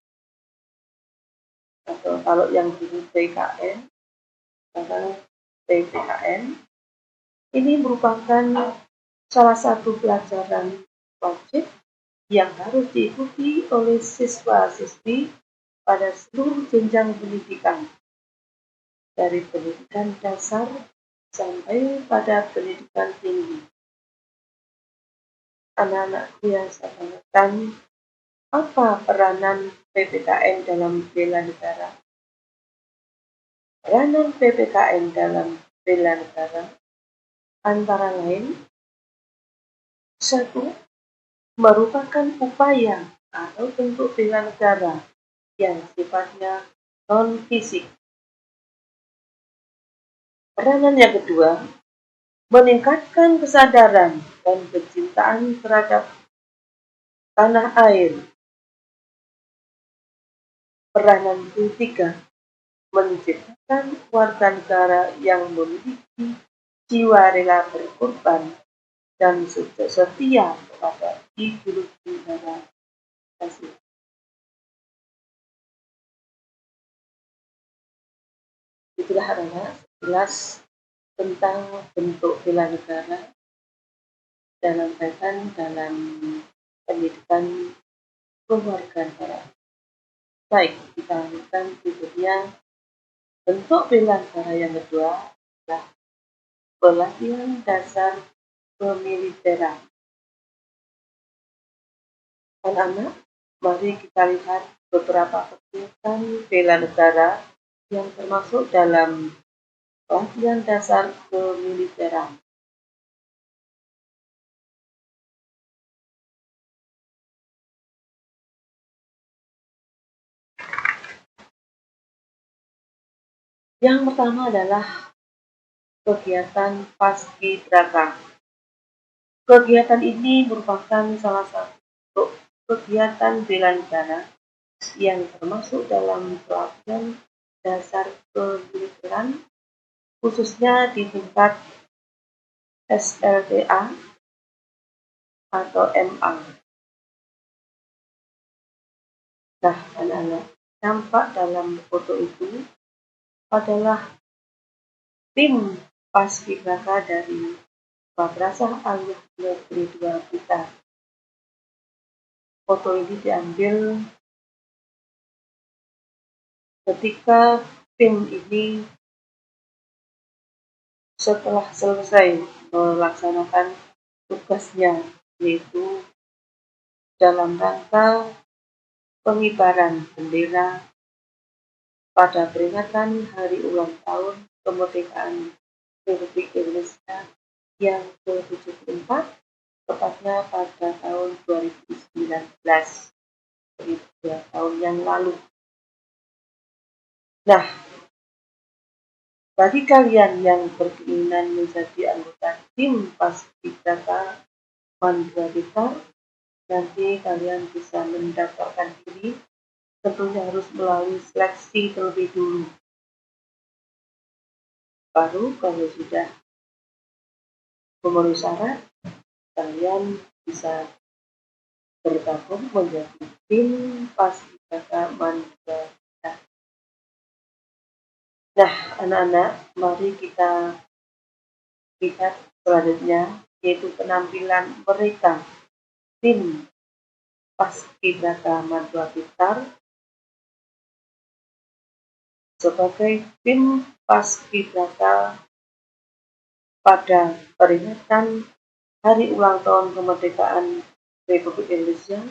atau kalau yang dulu PKN, sekarang PPKN, ini merupakan salah satu pelajaran wajib yang harus diikuti oleh siswa-siswi pada seluruh jenjang pendidikan, dari pendidikan dasar sampai pada pendidikan tinggi. Anak-anakku yang saya banggakan, apa peranan PPKN dalam bela negara? Peranan PPKN dalam bela negara antara lain, 1. Merupakan upaya atau bentuk bela negara yang sifatnya non-fisik. Peranan yang kedua, meningkatkan kesadaran dan kecintaan terhadap tanah air. Peranan ketiga, menciptakan warga negara yang memiliki jiwa rela berkorban dan setia kepada ideologi negara Pancasila. Itulah anak jelas tentang bentuk bela negara dalam kaitan dalam pendidikan kewarganegaraan. Baik, kita lanjutkan berikutnya. Bentuk bela negara yang kedua adalah pelatihan dasar kemiliteran. Anak-anak, mari kita lihat beberapa kegiatan bela negara yang termasuk dalam pelatihan dasar kemiliteran. Yang pertama adalah kegiatan Paskibraka. Kegiatan ini merupakan salah satu kegiatan bela negara yang termasuk dalam pelatihan dasar kemiliteran, khususnya di tingkat SLTA atau MA. Nah, anak-anak, nampak dalam foto itu adalah tim Paskibraka dari Madrasah Aliyah Negeri 2 Blitar. Foto ini diambil ketika tim ini setelah selesai melaksanakan tugasnya, yaitu dalam rangka pengibaran bendera pada peringatan Hari Ulang Tahun Kemerdekaan Republik Indonesia yang ke-74, tepatnya pada tahun 2019, 2 tahun yang lalu. Nah, Bagi kalian yang berkeinginan menjadi anggota tim Paskibraka Mandua Blitar, nanti kalian bisa mendaftarkan diri, tentunya harus melalui seleksi terlebih dulu. Baru kalau sudah memenuhi syarat, kalian bisa bergabung menjadi tim Paskibraka Mandua Blitar. Nah, anak-anak, mari kita lihat selanjutnya, yaitu penampilan mereka tim Paskibraka Mandua Blitar sebagai tim Paskibraka pada peringatan Hari Ulang Tahun Kemerdekaan Republik Indonesia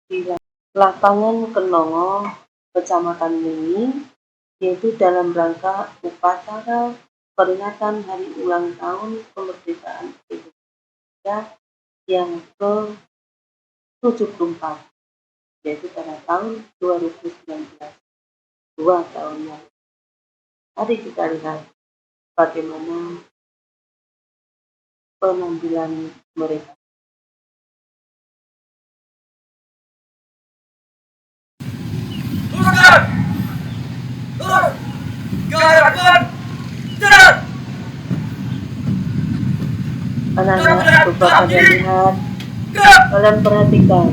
di lapangan Kenongo, Kecamatan Mengi, yaitu dalam rangka upacara peringatan Hari Ulang Tahun Kemerdekaan Republik Indonesia yang ke-74, yaitu pada tahun 2019, 2 tahun lalu. Mari kita lihat bagaimana penampilan mereka. Anak-anak, coba kalian lihat, kalian perhatikan.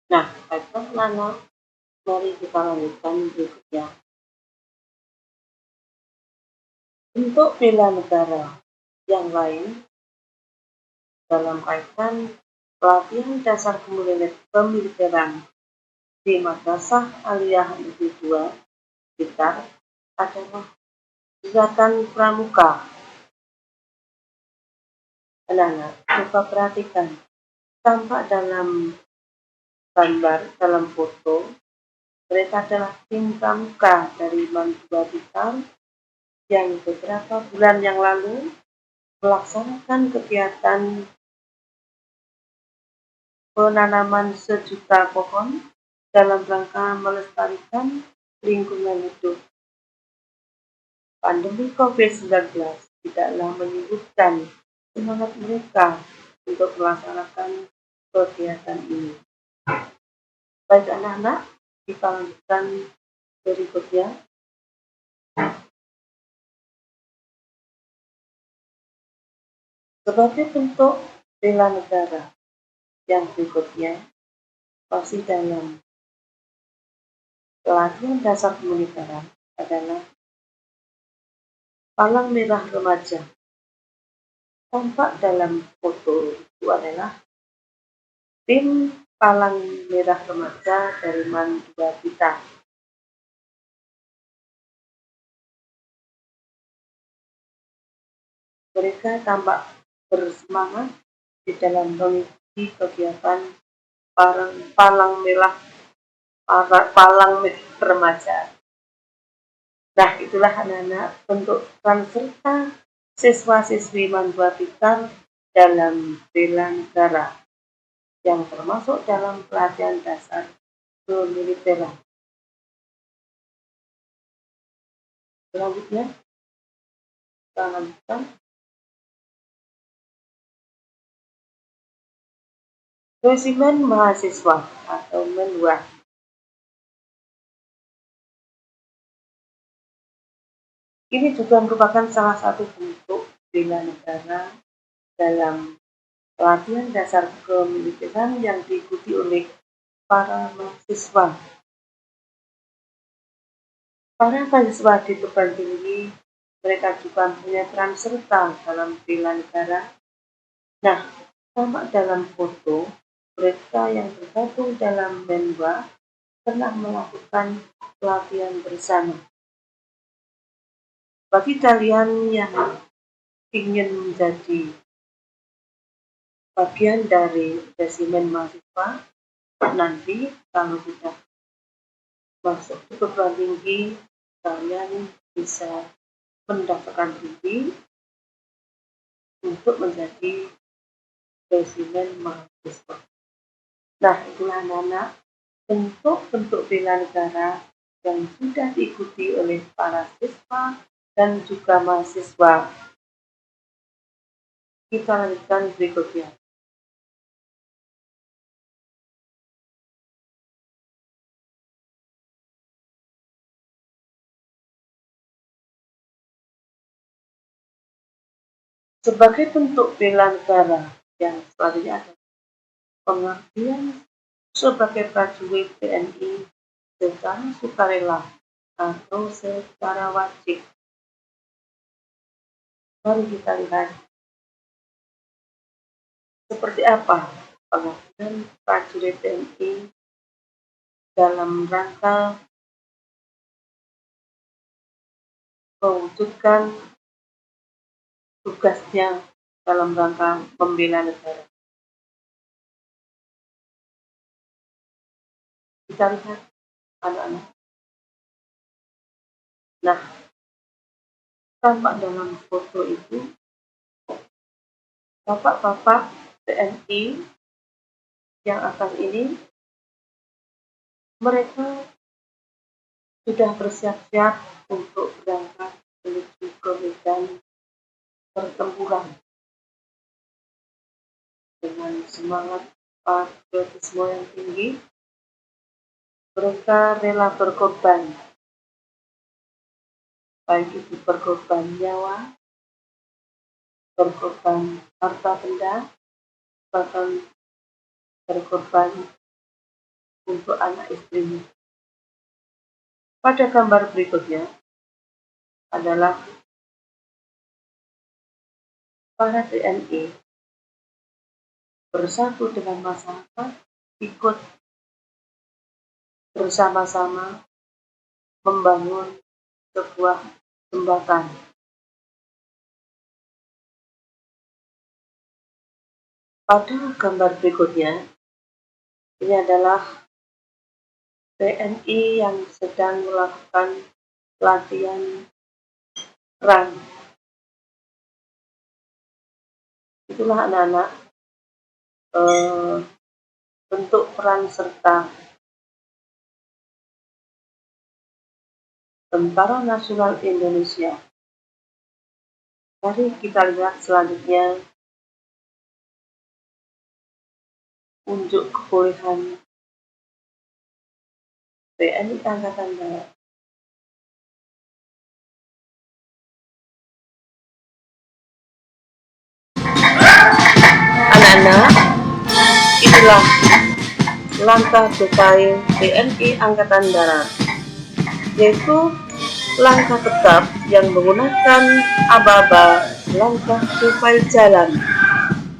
Nah, baiklah anak, mari kita lanjutkan berikutnya. Untuk bela negara yang lain dalam kaitan pelatihan dasar kemiliteran di Madrasah Aliyah Negeri 2 Blitar adalah gerakan pramuka. Anak-anak, coba perhatikan, tampak dalam gambar, dalam foto, mereka adalah tim pramuka dari Mandua Blitar yang beberapa bulan yang lalu melaksanakan kegiatan penanaman 1 juta pohon dalam rangka melestarikan lingkungan hidup. Pandemi COVID-19 tidaklah menyurutkan semangat mereka untuk melaksanakan kegiatan ini. Baik anak-anak, kita lanjutkan berikutnya. Sebagai bentuk bela negara yang berikutnya masih dalam pelatihan dasar kemiliteran adalah palang merah remaja. Tampak dalam foto itu adalah tim palang merah remaja dari MAN 2 Blitar. Mereka tampak bersemangat di dalam mengikuti kegiatan palang merah remaja. Nah, itulah anak-anak bentuk peran serta siswa-siswi MAN 2 Blitar dalam bela negara yang termasuk dalam pelatihan dasar kemiliteran. Selanjutnya, kita lanjutkan. Resimen mahasiswa atau MEN2. Ini juga merupakan salah satu bentuk bela negara dalam pelatihan dasar kemiliteran yang diikuti oleh para mahasiswa. Para mahasiswa di perguruan tinggi, mereka juga punya peran serta dalam bela negara. Nah, tampak dalam foto, mereka yang tergabung dalam MEN2 telah melakukan pelatihan bersama. Bagi kalian yang ingin menjadi bagian dari resimen mahasiswa, nanti kalau sudah masuk ke perguruan tinggi, kalian bisa mendaftarkan diri untuk menjadi resimen mahasiswa. Nah, itulah anak-anak bentuk-bentuk bela negara yang sudah diikuti oleh para siswa dan juga mahasiswa. Kita lanjutkan berikutnya. Sebagai bentuk bela negara yang selanjutnya ada pengabdian sebagai prajurit TNI secara sukarela atau secara wajib. Mari kita lihat seperti apa pengabdian prajurit TNI dalam rangka mewujudkan tugasnya dalam rangka membela negara. Kita lihat anak-anak. Nah, tampak dalam foto itu bapak-bapak TNI yang atas ini, mereka sudah bersiap-siap untuk berangkat menuju ke medan pertempuran dengan semangat patriotisme yang tinggi. Mereka rela berkorban, baik itu berkorban nyawa, berkorban harta benda, bahkan berkorban untuk anak istrinya. Pada gambar berikutnya adalah para TNI bersatu dengan masyarakat, ikut bersama-sama membangun sebuah jembatan. Pada gambar berikutnya, ini adalah TNI yang sedang melakukan latihan perang. Itulah anak-anak bentuk peran serta Tentara Nasional Indonesia. Mari kita lihat selanjutnya unjuk kebolehan TNI Angkatan Darat. anak-anak, inilah langkah detail TNI Angkatan Darat, yaitu langkah tetap yang menggunakan aba-aba langkah detail jalan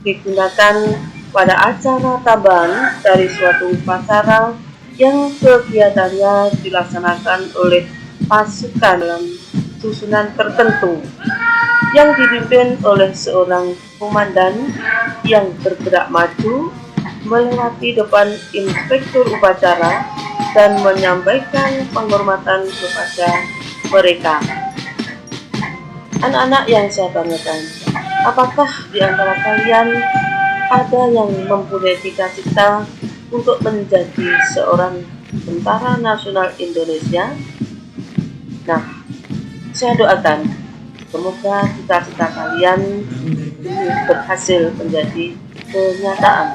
digunakan pada acara tambahan dari suatu upacara yang kegiatannya dilaksanakan oleh pasukan dalam susunan tertentu yang dipimpin oleh seorang komandan yang bergerak maju melewati depan inspektur upacara dan menyampaikan penghormatan kepada mereka. Anak-anak yang saya banggakan, apakah di antara kalian ada yang mempunyai cita-cita untuk menjadi seorang tentara nasional Indonesia? Nah, saya doakan semoga cita-cita kalian ini berhasil menjadi kenyataan.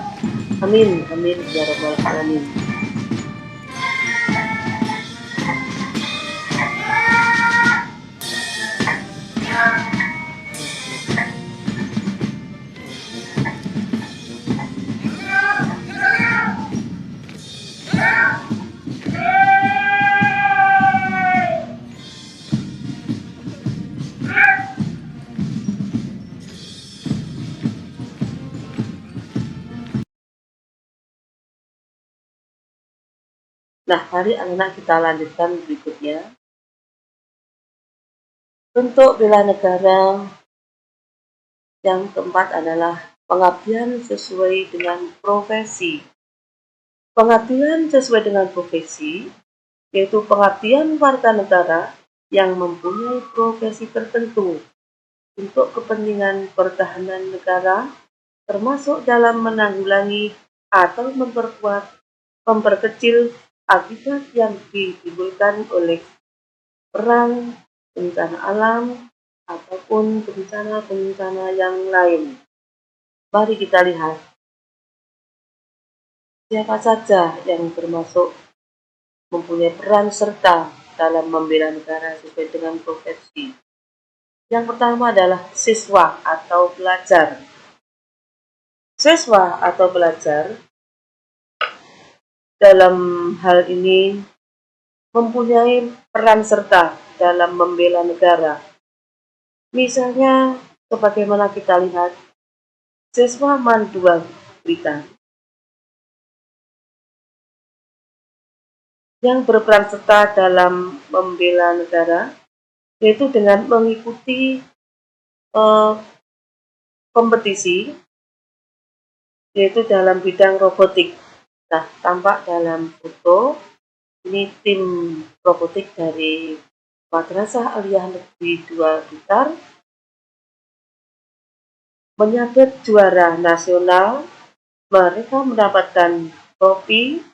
Amin, amin, ya rabbal alamin. Nah, mari anak-anak kita lanjutkan berikutnya. Bentuk bela negara yang keempat adalah pengabdian sesuai dengan profesi. Pengabdian sesuai dengan profesi yaitu pengabdian warga negara yang mempunyai profesi tertentu untuk kepentingan pertahanan negara, termasuk dalam menanggulangi atau memperkecil akibat yang ditimbulkan oleh perang, bencana alam, ataupun bencana-bencana yang lain. Mari kita lihat siapa saja yang termasuk mempunyai peran serta dalam membela negara sesuai dengan profesi. Yang pertama adalah siswa atau pelajar. Siswa atau pelajar dalam hal ini mempunyai peran serta dalam membela negara. Misalnya, sebagaimana kita lihat, siswa MAN 2 Blitar yang berperan serta dalam membela negara, yaitu dengan mengikuti kompetisi, yaitu dalam bidang robotik. Nah, tampak dalam foto, ini tim robotik dari Madrasah Aliyah Negeri 2 Blitar menyabet juara nasional. Mereka mendapatkan trofi,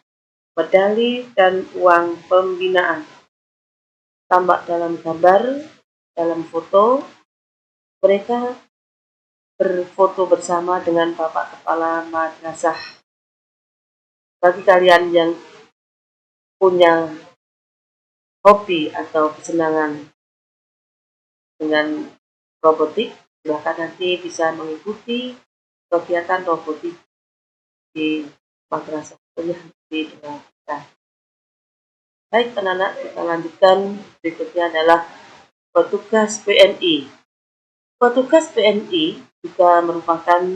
medali, dan uang pembinaan. Tampak dalam gambar, dalam foto, mereka berfoto bersama dengan Bapak Kepala Madrasah. Bagi kalian yang punya hobi atau kesenangan dengan robotik, silahkan nanti bisa mengikuti kegiatan robotik di Madrasah Aliyah Negeri 2 Blitar. Baik anak-anak, kita lanjutkan. Berikutnya adalah petugas PNI. Petugas PNI juga merupakan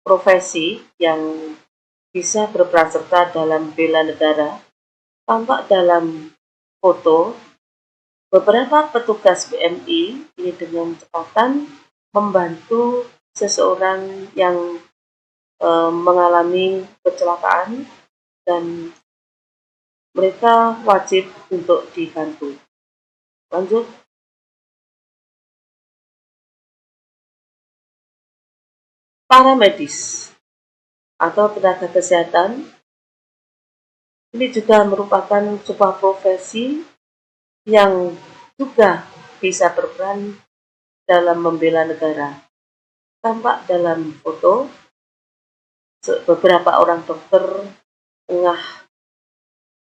profesi yang bisa berperan serta dalam bela negara. Tampak dalam foto beberapa petugas PNI ini dengan cepatan membantu seseorang yang mengalami kecelakaan dan mereka wajib untuk dibantu. Lanjut. Para medis atau tenaga kesehatan ini juga merupakan sebuah profesi yang juga bisa berperan dalam membela negara. Tampak dalam foto beberapa orang dokter tengah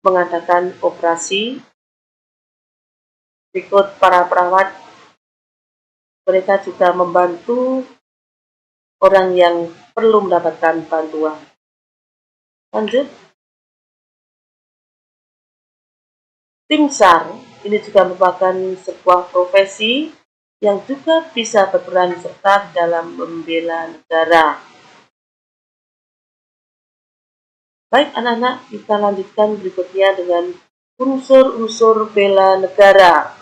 mengadakan operasi. Berikut para perawat, mereka juga membantu orang yang perlu mendapatkan bantuan. Lanjut. Tim SAR ini juga merupakan sebuah profesi yang juga bisa berperan serta dalam membela negara. Baik anak-anak, kita lanjutkan berikutnya dengan unsur-unsur bela negara.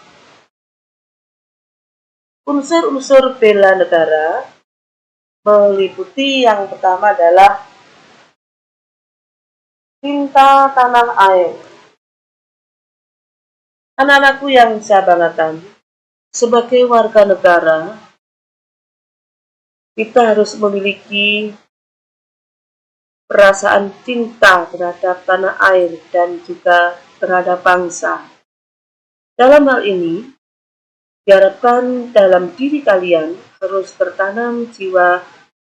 Unsur-unsur bela negara meliputi yang pertama adalah cinta tanah air. Anak-anakku yang saya banggakan, sebagai warga negara, kita harus memiliki perasaan cinta terhadap tanah air dan juga terhadap bangsa. Dalam hal ini, diharapkan dalam diri kalian harus tertanam jiwa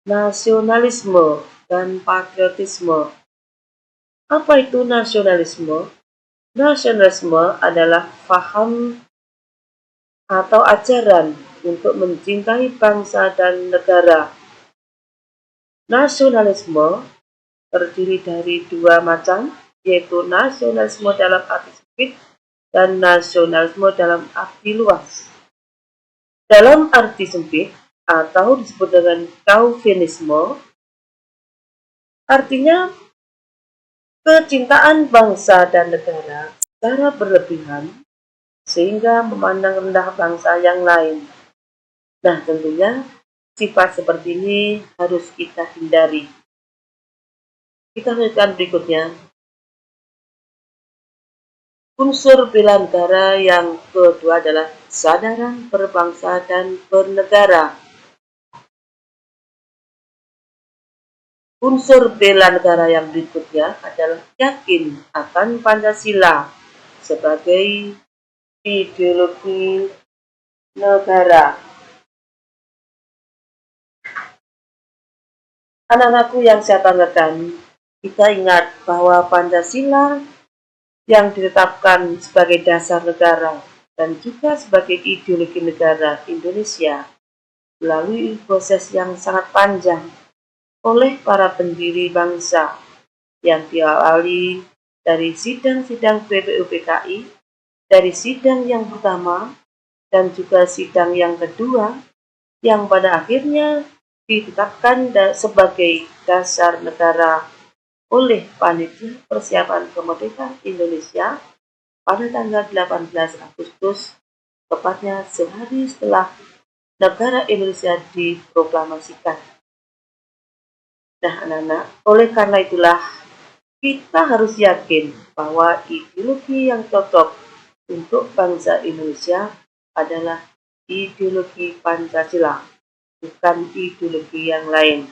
nasionalisme dan patriotisme. Apa itu nasionalisme? Nasionalisme adalah faham atau ajaran untuk mencintai bangsa dan negara. Nasionalisme terdiri dari dua macam, yaitu nasionalisme dalam arti sempit dan nasionalisme dalam arti luas. Dalam arti sempit atau disebut dengan chauvinisme, artinya kecintaan bangsa dan negara secara berlebihan sehingga memandang rendah bangsa yang lain. Nah, tentunya sifat seperti ini harus kita hindari. Kita lanjutkan berikutnya. Unsur bela negara yang kedua adalah kesadaran berbangsa dan bernegara. Unsur bela negara yang berikutnya adalah yakin akan Pancasila sebagai ideologi negara. Anak-anakku yang saya banggakan, kita ingat bahwa Pancasila yang ditetapkan sebagai dasar negara dan juga sebagai ideologi negara Indonesia melalui proses yang sangat panjang oleh para pendiri bangsa yang diawali dari sidang-sidang BPUPKI, dari sidang yang pertama dan juga sidang yang kedua, yang pada akhirnya ditetapkan sebagai dasar negara oleh Panitia Persiapan Kemerdekaan Indonesia pada tanggal 18 Agustus, tepatnya sehari setelah negara Indonesia diproklamasikan. Nah, anak-anak, oleh karena itulah kita harus yakin bahwa ideologi yang cocok untuk bangsa Indonesia adalah ideologi Pancasila, bukan ideologi yang lain.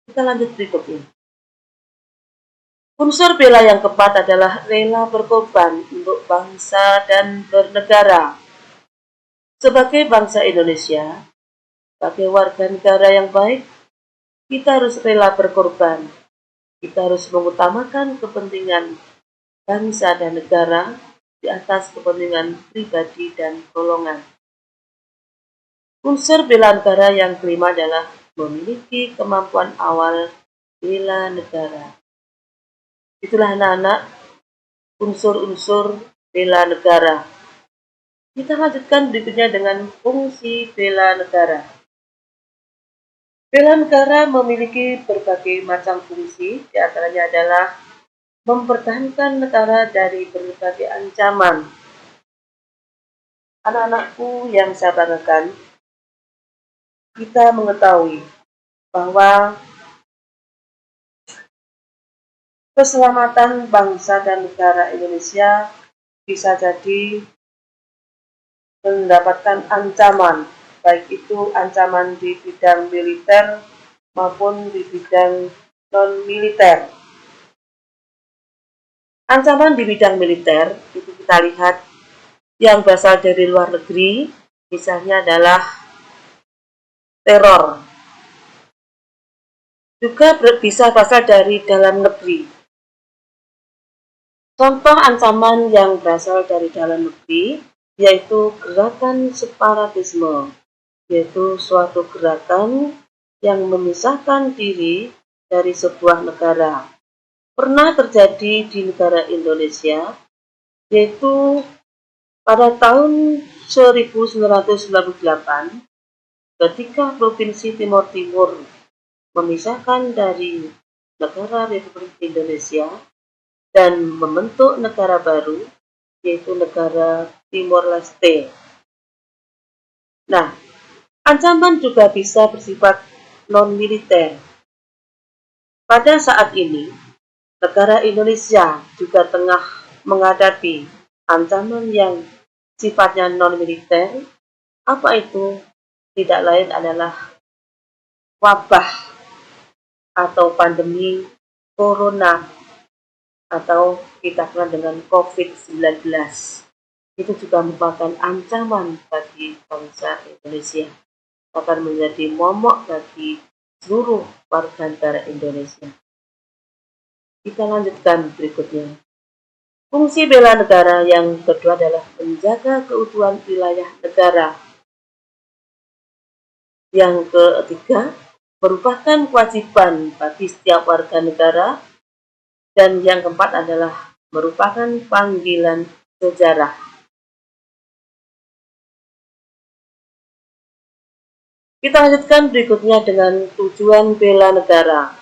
Kita lanjut berikutnya. Unsur bela yang keempat adalah rela berkorban untuk bangsa dan bernegara. Sebagai bangsa Indonesia, sebagai warga negara yang baik, kita harus rela berkorban. Kita harus mengutamakan kepentingan bangsa dan negara di atas kepentingan pribadi dan golongan. Unsur bela negara yang kelima adalah memiliki kemampuan awal bela negara. Itulah anak-anak unsur-unsur bela negara. Kita lanjutkan berikutnya dengan fungsi bela negara. Bela negara memiliki berbagai macam fungsi, di antaranya adalah mempertahankan negara dari berbagai ancaman. Anak-anakku yang saya banggakan, kita mengetahui bahwa keselamatan bangsa dan negara Indonesia bisa jadi mendapatkan ancaman, baik itu ancaman di bidang militer maupun di bidang non-militer. Ancaman di bidang militer itu kita lihat yang berasal dari luar negeri, misalnya adalah teror. Juga bisa berasal dari dalam negeri. Contoh ancaman yang berasal dari dalam negeri yaitu gerakan separatisme, yaitu suatu gerakan yang memisahkan diri dari sebuah negara. Pernah terjadi di negara Indonesia, yaitu pada tahun 1998 ketika Provinsi Timur Timur memisahkan dari negara Republik Indonesia dan membentuk negara baru, yaitu negara Timor Leste. Nah, ancaman juga bisa bersifat non-militer. Pada saat ini, negara Indonesia juga tengah menghadapi ancaman yang sifatnya non-militer. Apa itu? Tidak lain adalah wabah atau pandemi corona atau kita kenal dengan COVID-19. Itu juga merupakan ancaman bagi bangsa Indonesia, akan menjadi momok bagi seluruh warga negara Indonesia. Kita lanjutkan berikutnya. Fungsi bela negara yang kedua adalah menjaga keutuhan wilayah negara. Yang ketiga, merupakan kewajiban bagi setiap warga negara. Dan yang keempat adalah merupakan panggilan sejarah. Kita lanjutkan berikutnya dengan tujuan bela negara.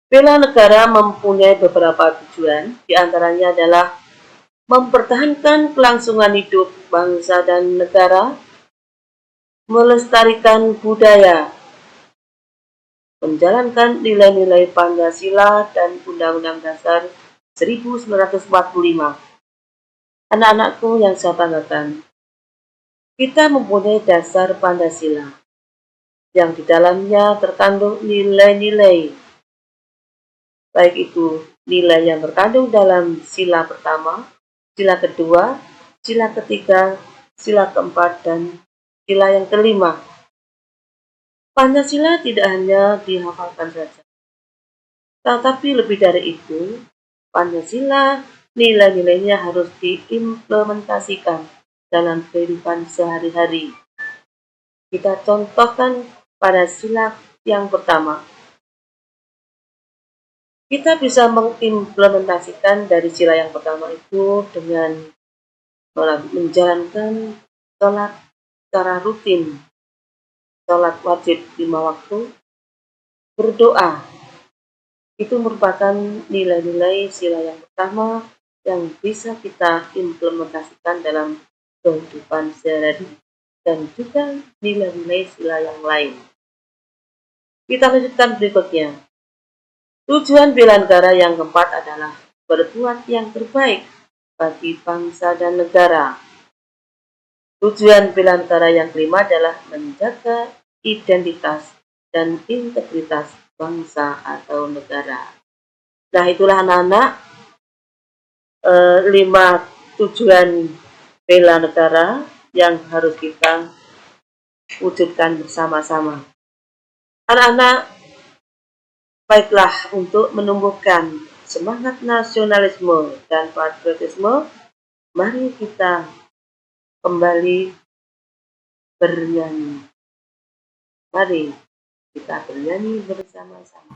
Bela negara mempunyai beberapa tujuan, di antaranya adalah mempertahankan kelangsungan hidup bangsa dan negara, melestarikan budaya, menjalankan nilai-nilai Pancasila dan Undang-Undang Dasar 1945. Anak-anakku yang saya banggakan, kita mempunyai dasar Pancasila yang di dalamnya terkandung nilai-nilai, baik itu nilai yang terkandung dalam sila pertama, sila kedua, sila ketiga, sila keempat, dan sila yang kelima. Pancasila tidak hanya dihafalkan saja, tetapi lebih dari itu, Pancasila nilai-nilainya harus diimplementasikan dalam kehidupan sehari-hari. Kita contohkan pada sila yang pertama. Kita bisa mengimplementasikan dari sila yang pertama itu dengan menjalankan sholat secara rutin, sholat wajib 5 waktu, berdoa. Itu merupakan nilai-nilai sila yang pertama yang bisa kita implementasikan dalam kehidupan sehari-hari dan juga nilai-nilai sila yang lain. Kita lanjutkan berikutnya. Tujuan bela negara yang keempat adalah berbuat yang terbaik bagi bangsa dan negara. Tujuan bela negara yang kelima adalah menjaga identitas dan integritas bangsa atau negara. Nah, itulah anak-anak 5 tujuan bela negara yang harus kita wujudkan bersama-sama. Anak-anak, baiklah, untuk menumbuhkan semangat nasionalisme dan patriotisme, mari kita kembali bernyanyi. Mari kita bernyanyi bersama-sama.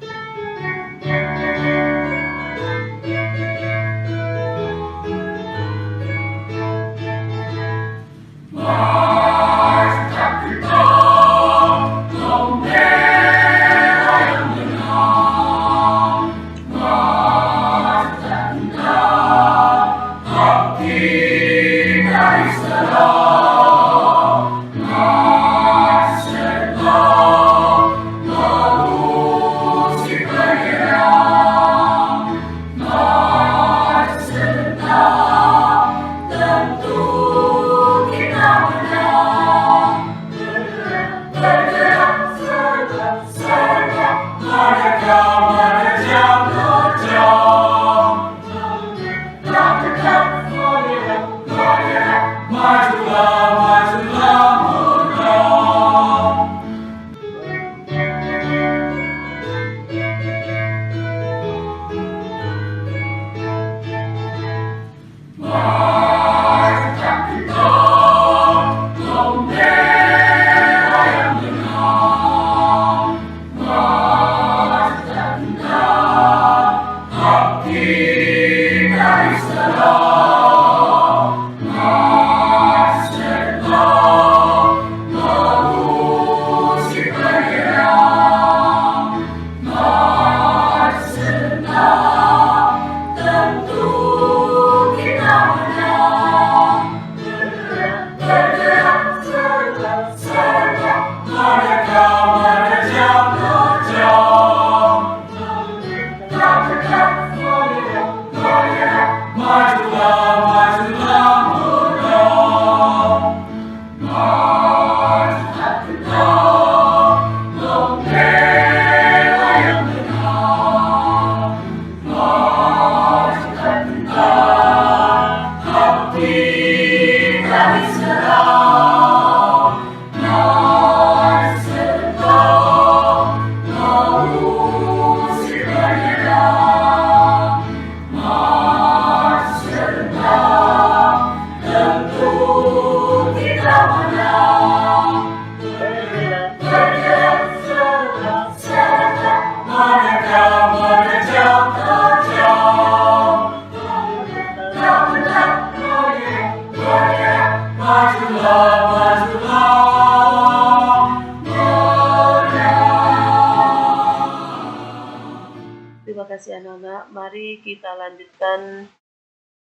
kasih anak-anak, mari kita lanjutkan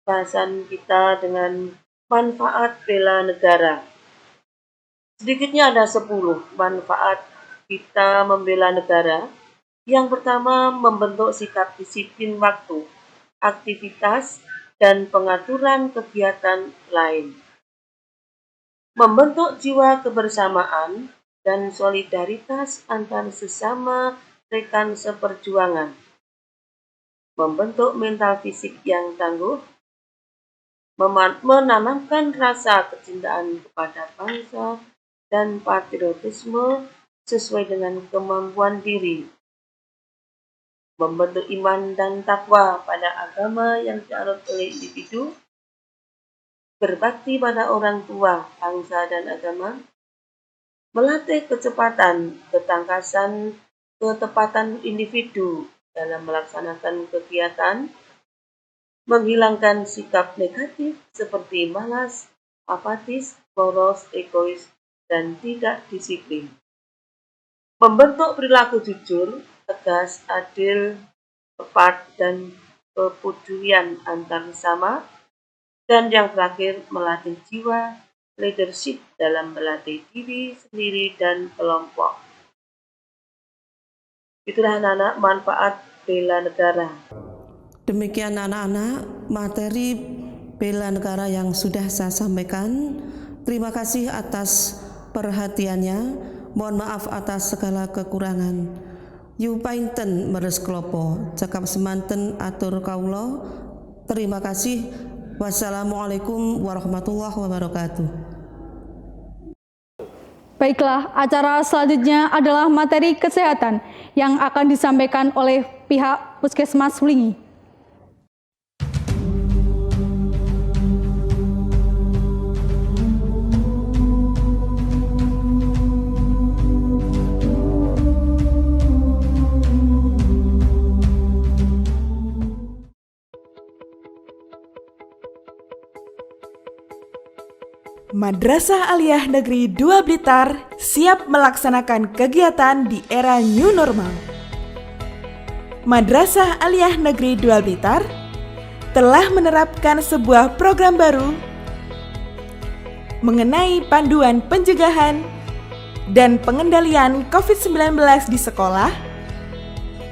bahasan kita dengan manfaat bela negara. Sedikitnya ada 10 manfaat kita membela negara. Yang pertama, membentuk sikap disiplin waktu, aktivitas, dan pengaturan kegiatan lain. Membentuk jiwa kebersamaan dan solidaritas antar sesama rekan seperjuangan. Membentuk mental fisik yang tangguh, menanamkan rasa kecintaan kepada bangsa dan patriotisme sesuai dengan kemampuan diri. Membentuk iman dan takwa pada agama yang dianut oleh individu, berbakti pada orang tua, bangsa, dan agama, melatih kecepatan, ketangkasan, ketepatan individu dalam melaksanakan kegiatan, menghilangkan sikap negatif seperti malas, apatis, boros, egois, dan tidak disiplin. Membentuk perilaku jujur, tegas, adil, tepat, dan kepedulian antar sesama. Dan yang terakhir, melatih jiwa leadership dalam melatih diri sendiri dan kelompok. Itulah anak-anak manfaat bela negara. Demikian anak-anak materi bela negara yang sudah saya sampaikan. Terima kasih atas perhatiannya. Mohon maaf atas segala kekurangan. Yupainten meres klopo, cakap semanten atur kaulo. Terima kasih. Wassalamualaikum warahmatullahi wabarakatuh. Baiklah, acara selanjutnya adalah materi kesehatan yang akan disampaikan oleh pihak Puskesmas Wlingi. Madrasah Aliyah Negeri 2 Blitar siap melaksanakan kegiatan di era new normal. Madrasah Aliyah Negeri 2 Blitar telah menerapkan sebuah program baru mengenai panduan pencegahan dan pengendalian COVID-19 di sekolah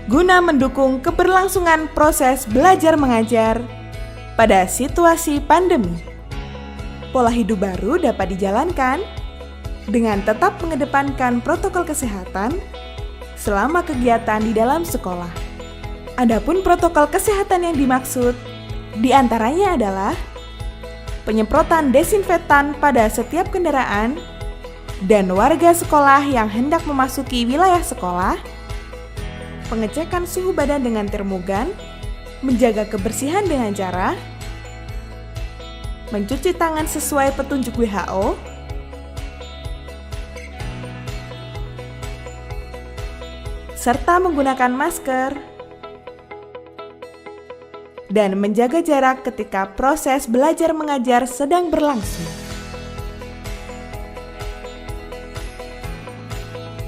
guna mendukung keberlangsungan proses belajar mengajar pada situasi pandemi. Pola hidup baru dapat dijalankan dengan tetap mengedepankan protokol kesehatan selama kegiatan di dalam sekolah. Adapun protokol kesehatan yang dimaksud diantaranya adalah penyemprotan desinfektan pada setiap kendaraan dan warga sekolah yang hendak memasuki wilayah sekolah, pengecekan suhu badan dengan termogan, menjaga kebersihan dengan cara mencuci tangan sesuai petunjuk WHO, serta menggunakan masker, dan menjaga jarak ketika proses belajar mengajar sedang berlangsung.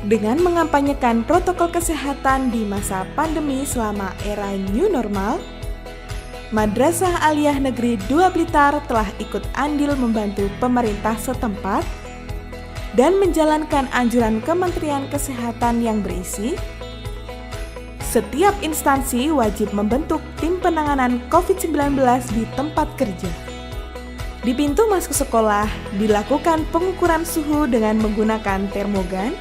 Dengan mengampanyekan protokol kesehatan di masa pandemi selama era new normal, Madrasah Aliyah Negeri 2 Blitar telah ikut andil membantu pemerintah setempat dan menjalankan anjuran Kementerian Kesehatan yang berisi setiap instansi wajib membentuk tim penanganan COVID-19 di tempat kerja. Di pintu masuk sekolah dilakukan pengukuran suhu dengan menggunakan termogan,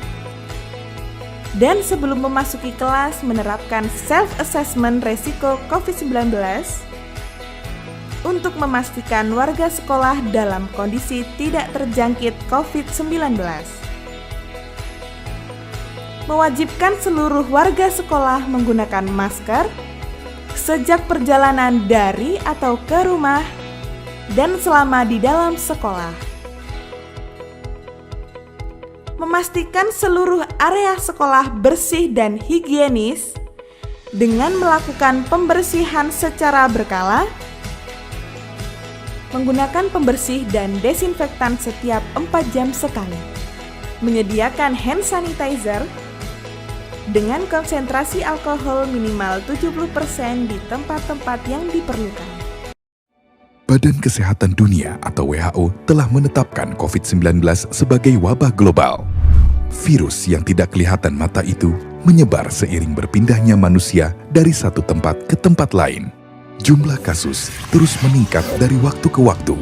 dan sebelum memasuki kelas menerapkan self-assessment resiko COVID-19 untuk memastikan warga sekolah dalam kondisi tidak terjangkit COVID-19. Mewajibkan seluruh warga sekolah menggunakan masker sejak perjalanan dari atau ke rumah dan selama di dalam sekolah. Memastikan seluruh area sekolah bersih dan higienis dengan melakukan pembersihan secara berkala, menggunakan pembersih dan desinfektan setiap 4 jam sekali, menyediakan hand sanitizer, dengan konsentrasi alkohol minimal 70% di tempat-tempat yang diperlukan. Badan Kesehatan Dunia atau WHO telah menetapkan COVID-19 sebagai wabah global. Virus yang tidak kelihatan mata itu menyebar seiring berpindahnya manusia dari satu tempat ke tempat lain. Jumlah kasus terus meningkat dari waktu ke waktu.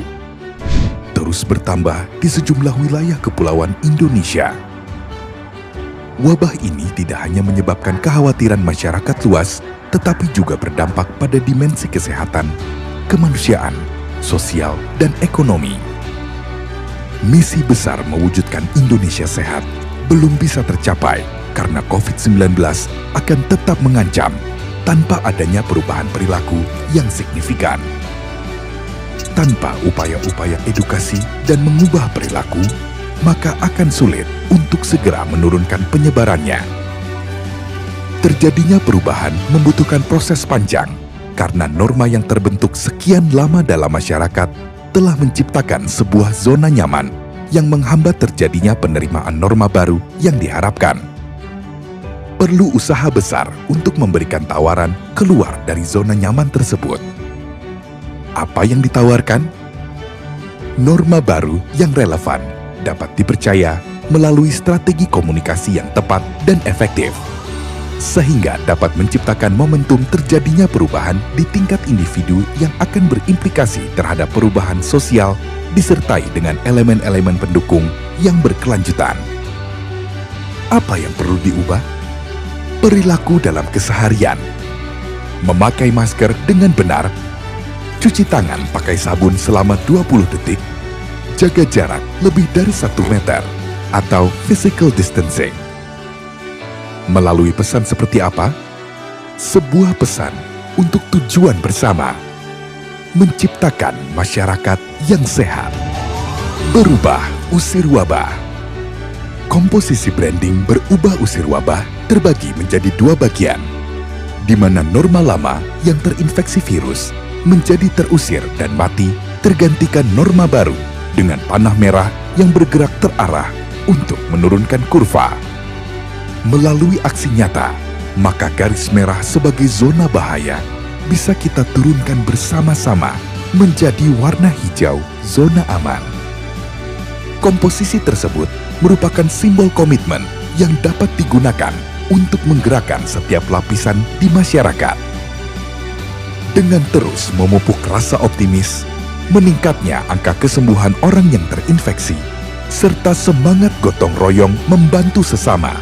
Terus bertambah di sejumlah wilayah kepulauan Indonesia. Wabah ini tidak hanya menyebabkan kekhawatiran masyarakat luas, tetapi juga berdampak pada dimensi kesehatan, kemanusiaan, sosial, dan ekonomi. Misi besar mewujudkan Indonesia sehat belum bisa tercapai karena COVID-19 akan tetap mengancam tanpa adanya perubahan perilaku yang signifikan. Tanpa upaya-upaya edukasi dan mengubah perilaku, maka akan sulit untuk segera menurunkan penyebarannya. Terjadinya perubahan membutuhkan proses panjang karena norma yang terbentuk sekian lama dalam masyarakat telah menciptakan sebuah zona nyaman yang menghambat terjadinya penerimaan norma baru yang diharapkan. Perlu usaha besar untuk memberikan tawaran keluar dari zona nyaman tersebut. Apa yang ditawarkan? Norma baru yang relevan, dapat dipercaya melalui strategi komunikasi yang tepat dan efektif, sehingga dapat menciptakan momentum terjadinya perubahan di tingkat individu yang akan berimplikasi terhadap perubahan sosial disertai dengan elemen-elemen pendukung yang berkelanjutan. Apa yang perlu diubah? Perilaku dalam keseharian. Memakai masker dengan benar, cuci tangan pakai sabun selama 20 detik, jaga jarak lebih dari 1 meter, atau physical distancing. Melalui pesan seperti apa? Sebuah pesan untuk tujuan bersama, menciptakan masyarakat yang sehat. Berubah, usir wabah. Komposisi branding berubah usir wabah terbagi menjadi 2 bagian, di mana norma lama yang terinfeksi virus menjadi terusir dan mati tergantikan norma baru dengan panah merah yang bergerak terarah untuk menurunkan kurva. Melalui aksi nyata, maka garis merah sebagai zona bahaya bisa kita turunkan bersama-sama menjadi warna hijau, zona aman. Komposisi tersebut merupakan simbol komitmen yang dapat digunakan untuk menggerakkan setiap lapisan di masyarakat. Dengan terus memupuk rasa optimis, meningkatnya angka kesembuhan orang yang terinfeksi, serta semangat gotong royong membantu sesama.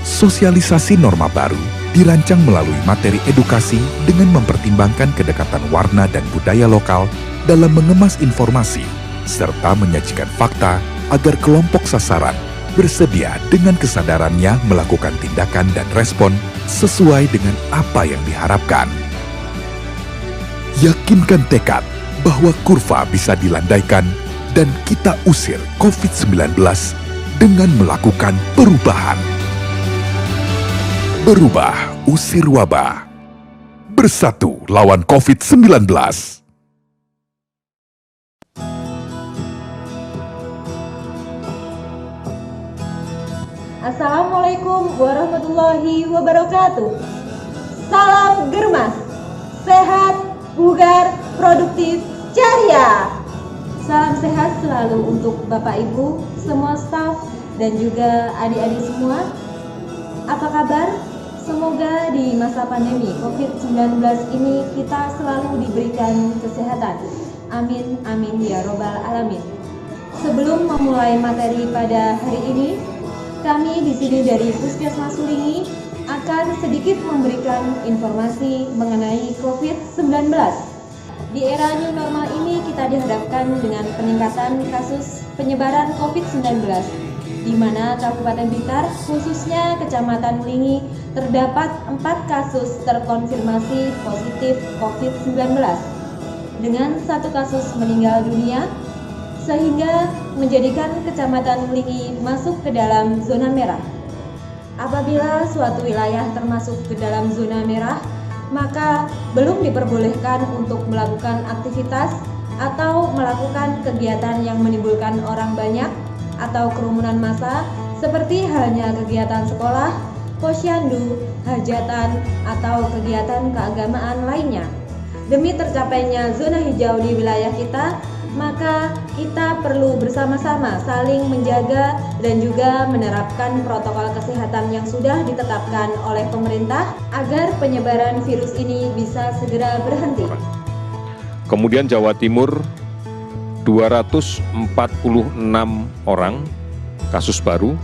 Sosialisasi norma baru dirancang melalui materi edukasi dengan mempertimbangkan kedekatan warna dan budaya lokal dalam mengemas informasi, serta menyajikan fakta agar kelompok sasaran bersedia dengan kesadarannya melakukan tindakan dan respon sesuai dengan apa yang diharapkan. Yakinkan tekad bahwa kurva bisa dilandaikan dan kita usir COVID-19 dengan melakukan perubahan. Berubah, usir wabah. Bersatu lawan COVID-19. Assalamualaikum warahmatullahi wabarakatuh. Salam Germas, sehat, bugar, produktif, ceria. Salam sehat selalu untuk Bapak Ibu, semua staf, dan juga adik-adik semua. Apa kabar? Semoga di masa pandemi COVID-19 ini kita selalu diberikan kesehatan. Amin, amin ya robbal alamin. Sebelum memulai materi pada hari ini, kami di sini dari Puskesmas Sulingi akan sedikit memberikan informasi mengenai COVID-19. Di era new normal ini kita dihadapkan dengan peningkatan kasus penyebaran COVID-19, di mana Kabupaten Blitar, khususnya Kecamatan Mulingi, terdapat 4 kasus terkonfirmasi positif COVID-19, dengan 1 kasus meninggal dunia, sehingga menjadikan Kecamatan Mulingi masuk ke dalam zona merah. Apabila suatu wilayah termasuk ke dalam zona merah, maka belum diperbolehkan untuk melakukan aktivitas atau melakukan kegiatan yang menimbulkan orang banyak atau kerumunan massa, seperti halnya kegiatan sekolah, posyandu, hajatan, atau kegiatan keagamaan lainnya. Demi tercapainya zona hijau di wilayah kita, maka kita perlu bersama-sama saling menjaga dan juga menerapkan protokol kesehatan yang sudah ditetapkan oleh pemerintah agar penyebaran virus ini bisa segera berhenti. Kemudian Jawa Timur 246 orang kasus baru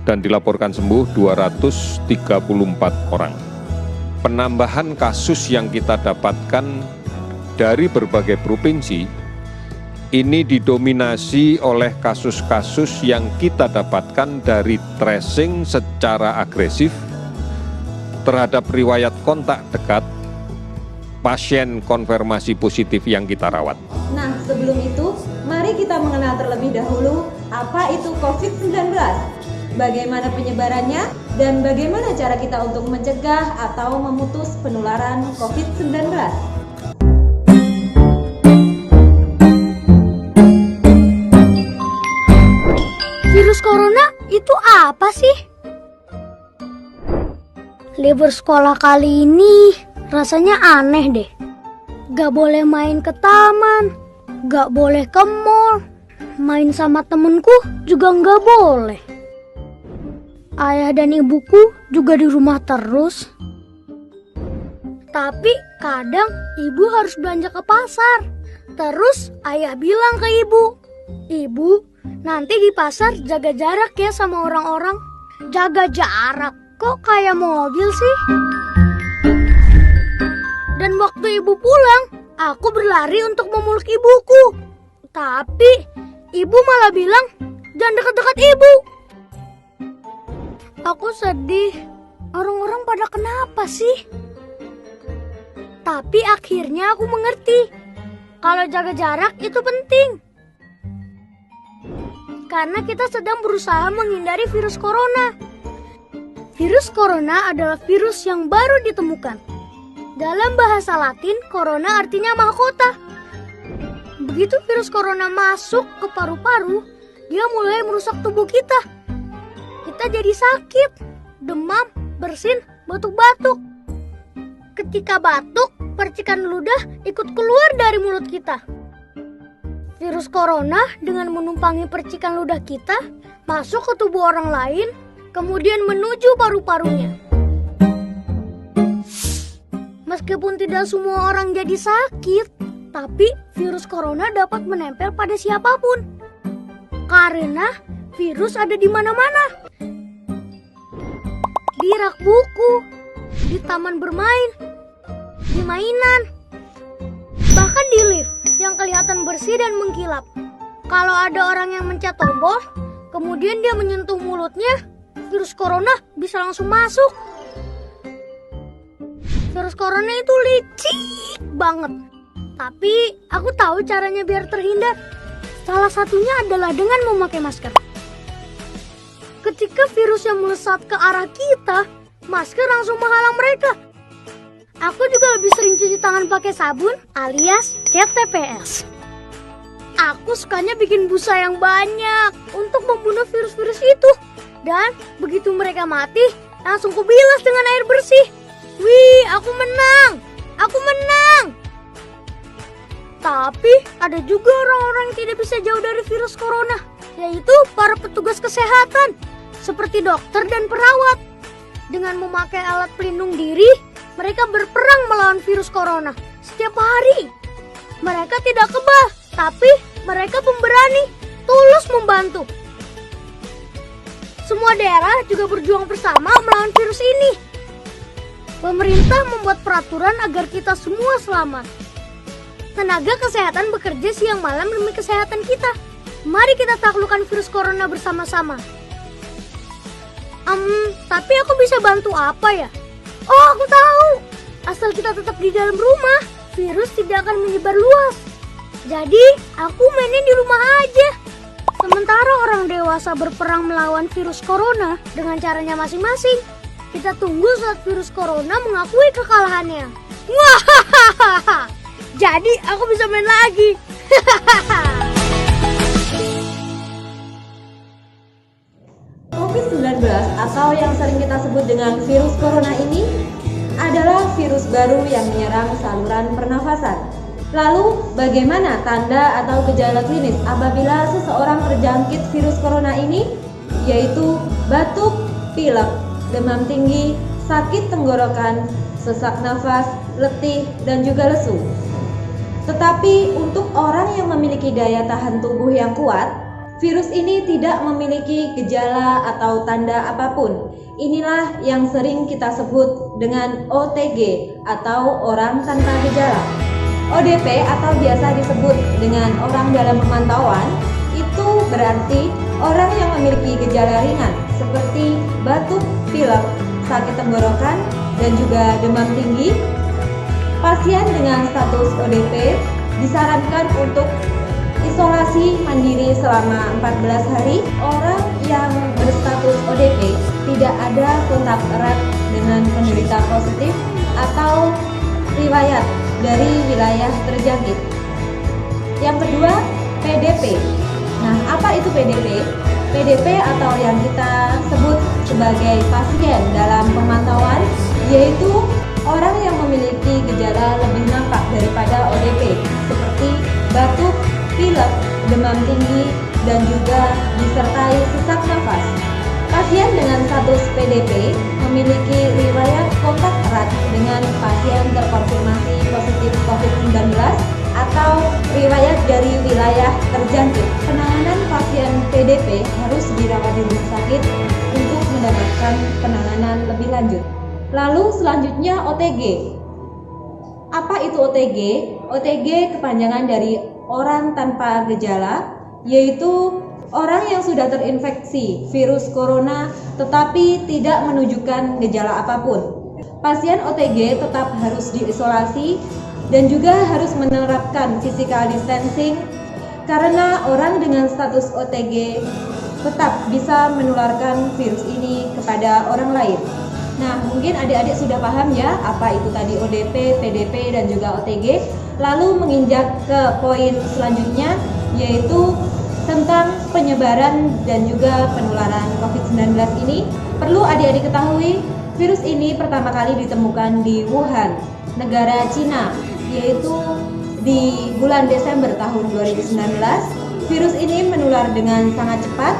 dan dilaporkan sembuh 234 orang. Penambahan kasus yang kita dapatkan dari berbagai provinsi ini didominasi oleh kasus-kasus yang kita dapatkan dari tracing secara agresif terhadap riwayat kontak dekat pasien konfirmasi positif yang kita rawat. Nah, sebelum itu, mari kita mengenal terlebih dahulu apa itu COVID-19, bagaimana penyebarannya, dan bagaimana cara kita untuk mencegah atau memutus penularan COVID-19. Virus corona itu apa sih? Libur sekolah kali ini rasanya aneh deh. Gak boleh main ke taman, gak boleh ke mall, main sama temenku juga gak boleh. Ayah dan ibuku juga di rumah terus. Tapi kadang ibu harus belanja ke pasar. Terus ayah bilang ke ibu, "Ibu, nanti di pasar jaga jarak ya sama orang-orang." Jaga jarak? Kok kayak mobil sih? Dan waktu ibu pulang, aku berlari untuk memeluk ibuku. Tapi ibu malah bilang, "Jangan dekat-dekat ibu." Aku sedih, orang-orang pada kenapa sih? Tapi akhirnya aku mengerti, kalau jaga jarak itu penting. Karena kita sedang berusaha menghindari virus corona. Virus corona adalah virus yang baru ditemukan. Dalam bahasa Latin, corona artinya mahkota. Begitu virus corona masuk ke paru-paru, dia mulai merusak tubuh kita. Kita jadi sakit, demam, bersin, batuk-batuk. Ketika batuk, percikan ludah ikut keluar dari mulut kita. Virus corona dengan menumpangi percikan ludah kita masuk ke tubuh orang lain, kemudian menuju paru-parunya. Meskipun tidak semua orang jadi sakit, tapi virus corona dapat menempel pada siapapun. Karena virus ada di mana-mana. Di rak buku, di taman bermain, di mainan, bahkan di lift yang kelihatan bersih dan mengkilap. Kalau ada orang yang mencet tombol, kemudian dia menyentuh mulutnya, virus corona bisa langsung masuk. Virus corona itu licik banget. Tapi aku tahu caranya biar terhindar. Salah satunya adalah dengan memakai masker. Ketika virus yang melesat ke arah kita, masker langsung menghalang mereka. Aku juga lebih sering cuci tangan pakai sabun alias cat TPS. Aku sukanya bikin busa yang banyak untuk membunuh virus-virus itu. Dan begitu mereka mati, langsung kubilas dengan air bersih. Wih, aku menang! Aku menang! Tapi ada juga orang-orang yang tidak bisa jauh dari virus corona, yaitu para petugas kesehatan, seperti dokter dan perawat. Dengan memakai alat pelindung diri, mereka berperang melawan virus corona setiap hari. Mereka tidak kebal, tapi mereka pemberani, tulus membantu. Semua daerah juga berjuang bersama melawan virus ini. Pemerintah membuat peraturan agar kita semua selamat. Tenaga kesehatan bekerja siang malam demi kesehatan kita. Mari kita taklukkan virus corona bersama-sama. Tapi aku bisa bantu apa ya? Oh, aku tahu. Asal kita tetap di dalam rumah, virus tidak akan menyebar luas. Jadi, aku mainin di rumah aja. Sementara orang dewasa berperang melawan virus corona dengan caranya masing-masing. Kita tunggu saat virus corona mengakui kekalahannya. Wahahaha. Jadi, aku bisa main lagi. COVID-19 atau yang sering kita sebut dengan virus corona ini adalah virus baru yang menyerang saluran pernafasan. Lalu, bagaimana tanda atau gejala klinis apabila seseorang terjangkit virus corona ini? Yaitu batuk, pilek, demam tinggi, sakit tenggorokan, sesak nafas, letih, dan juga lesu. Tetapi untuk orang yang memiliki daya tahan tubuh yang kuat, virus ini tidak memiliki gejala atau tanda apapun. Inilah yang sering kita sebut dengan OTG atau orang tanpa gejala. ODP atau biasa disebut dengan orang dalam pemantauan itu berarti orang yang memiliki gejala ringan seperti batuk, pilek, sakit tenggorokan, dan juga demam tinggi. Pasien dengan status ODP disarankan untuk isolasi mandiri selama 14 hari. Orang yang berstatus ODP tidak ada kontak erat dengan penderita positif atau riwayat dari wilayah terjangkit. Yang kedua, PDP. Nah, apa itu PDP? PDP atau yang kita sebut sebagai pasien dalam pemantauan, yaitu orang yang memiliki gejala lebih nampak daripada ODP, seperti batuk, pilek, demam tinggi, dan juga disertai sesak nafas. Pasien dengan status PDP memiliki riwayat kontak erat dengan pasien terkonfirmasi positif COVID-19 atau riwayat dari wilayah terjangkit. Penanganan pasien PDP harus dirawat di rumah sakit untuk mendapatkan penanganan lebih lanjut. Lalu selanjutnya OTG. Apa itu OTG? OTG kepanjangan dari orang tanpa gejala, yaitu orang yang sudah terinfeksi virus corona tetapi tidak menunjukkan gejala apapun. Pasien OTG tetap harus diisolasi dan juga harus menerapkan physical distancing karena orang dengan status OTG tetap bisa menularkan virus ini kepada orang lain. Nah, mungkin adik-adik sudah paham ya apa itu tadi ODP, PDP, dan juga OTG. Lalu menginjak ke poin selanjutnya, yaitu tentang penyebaran dan juga penularan COVID-19 ini. Perlu adik-adik ketahui, virus ini pertama kali ditemukan di Wuhan, negara Cina, yaitu di bulan Desember tahun 2019. Virus ini menular dengan sangat cepat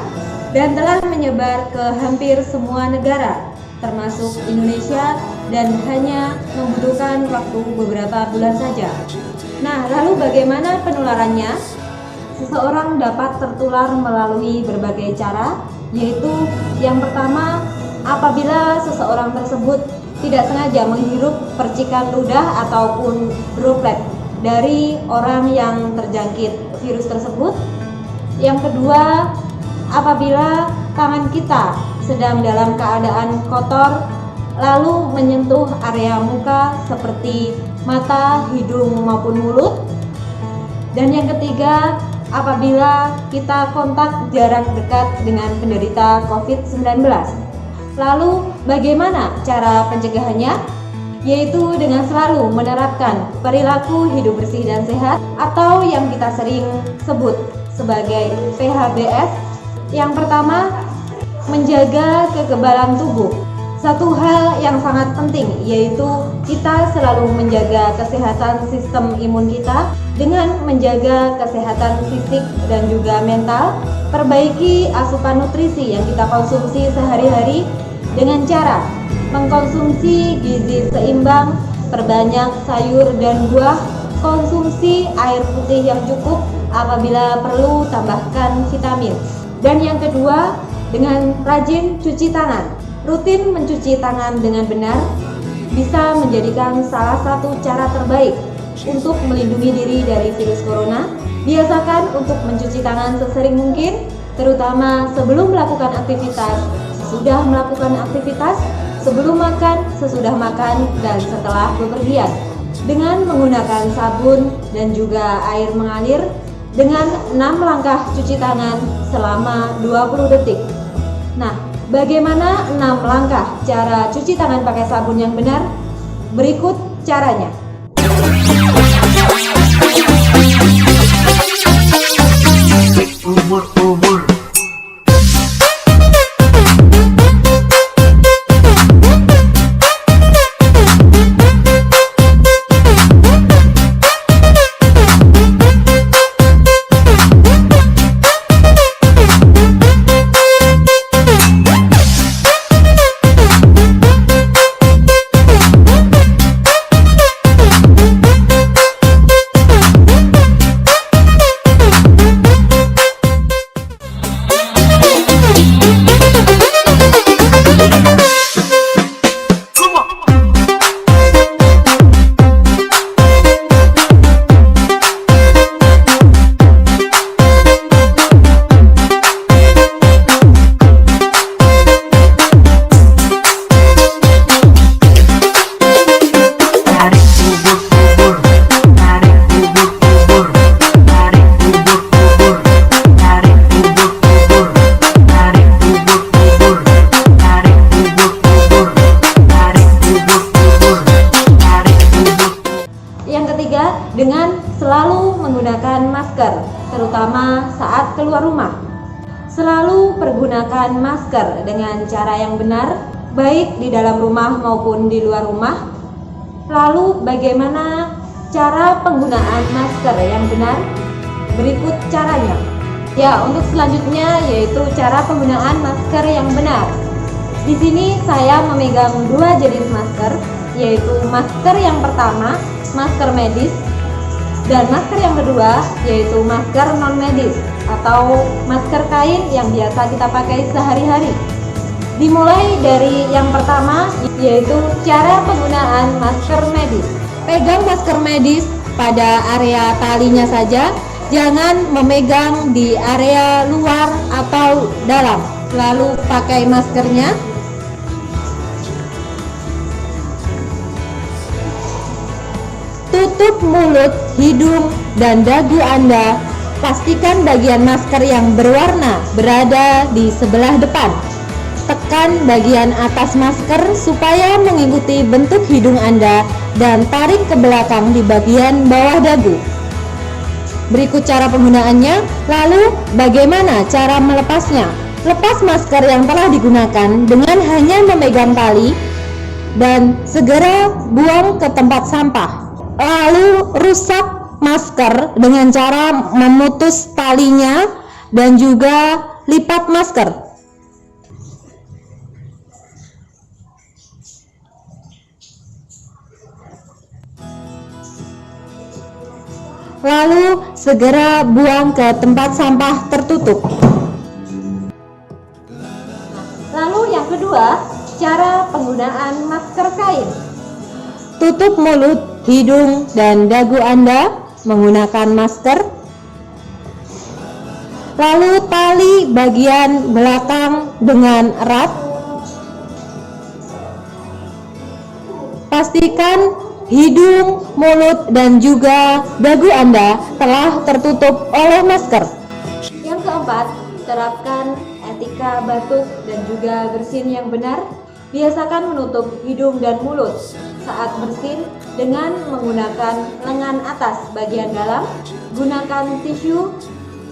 dan telah menyebar ke hampir semua negara, termasuk Indonesia, dan hanya membutuhkan waktu beberapa bulan saja. Nah, lalu bagaimana penularannya? Seseorang dapat tertular melalui berbagai cara, yaitu yang pertama, apabila seseorang tersebut tidak sengaja menghirup percikan ludah ataupun droplet dari orang yang terjangkit virus tersebut. Yang kedua, apabila tangan kita sedang dalam keadaan kotor lalu menyentuh area muka seperti mata, hidung maupun mulut. Dan yang ketiga, apabila kita kontak jarak dekat dengan penderita COVID-19. Lalu bagaimana cara pencegahannya? Yaitu dengan selalu menerapkan perilaku hidup bersih dan sehat atau yang kita sering sebut sebagai PHBS. Yang pertama, menjaga kekebalan tubuh. Satu hal yang sangat penting yaitu kita selalu menjaga kesehatan sistem imun kita dengan menjaga kesehatan fisik dan juga mental. Perbaiki asupan nutrisi yang kita konsumsi sehari-hari dengan cara mengkonsumsi gizi seimbang, perbanyak sayur dan buah, konsumsi air putih yang cukup, apabila perlu tambahkan vitamin. Dan yang kedua, dengan rajin cuci tangan. Rutin mencuci tangan dengan benar bisa menjadikan salah satu cara terbaik untuk melindungi diri dari virus corona. Biasakan untuk mencuci tangan sesering mungkin, terutama sebelum melakukan aktivitas, sesudah melakukan aktivitas, sebelum makan, sesudah makan, dan setelah bepergian. Dengan menggunakan sabun dan juga air mengalir dengan 6 langkah cuci tangan selama 20 detik. Nah, bagaimana 6 langkah cara cuci tangan pakai sabun yang benar? Berikut caranya. keluar rumah. Selalu pergunakan masker dengan cara yang benar, baik di dalam rumah maupun di luar rumah. Lalu bagaimana cara penggunaan masker yang benar? Berikut caranya. Ya, untuk selanjutnya yaitu cara penggunaan masker yang benar. Di sini saya memegang dua jenis masker, yaitu masker yang pertama, masker medis, dan masker yang kedua yaitu masker non medis atau masker kain yang biasa kita pakai sehari-hari. Dimulai dari yang pertama yaitu cara penggunaan masker medis. Pegang masker medis pada area talinya saja, jangan memegang di area luar atau dalam. Lalu pakai maskernya. Tutup mulut, hidung, dan dagu Anda. Pastikan bagian masker yang berwarna berada di sebelah depan. Tekan bagian atas masker supaya mengikuti bentuk hidung Anda dan tarik ke belakang di bagian bawah dagu. Berikut cara penggunaannya. Lalu bagaimana cara melepasnya? Lepas masker yang telah digunakan dengan hanya memegang tali dan segera buang ke tempat sampah. Lalu rusak masker dengan cara memutus talinya dan juga lipat masker. Lalu segera buang ke tempat sampah tertutup. Lalu yang kedua, cara penggunaan masker kain. Tutup mulut, hidung, dan dagu Anda menggunakan masker. Lalu tali bagian belakang dengan erat. Pastikan hidung, mulut, dan juga dagu Anda telah tertutup oleh masker. Yang keempat, terapkan etika batuk dan juga bersin yang benar. Biasakan menutup hidung dan mulut saat bersin dengan menggunakan lengan atas bagian dalam. Gunakan tisu.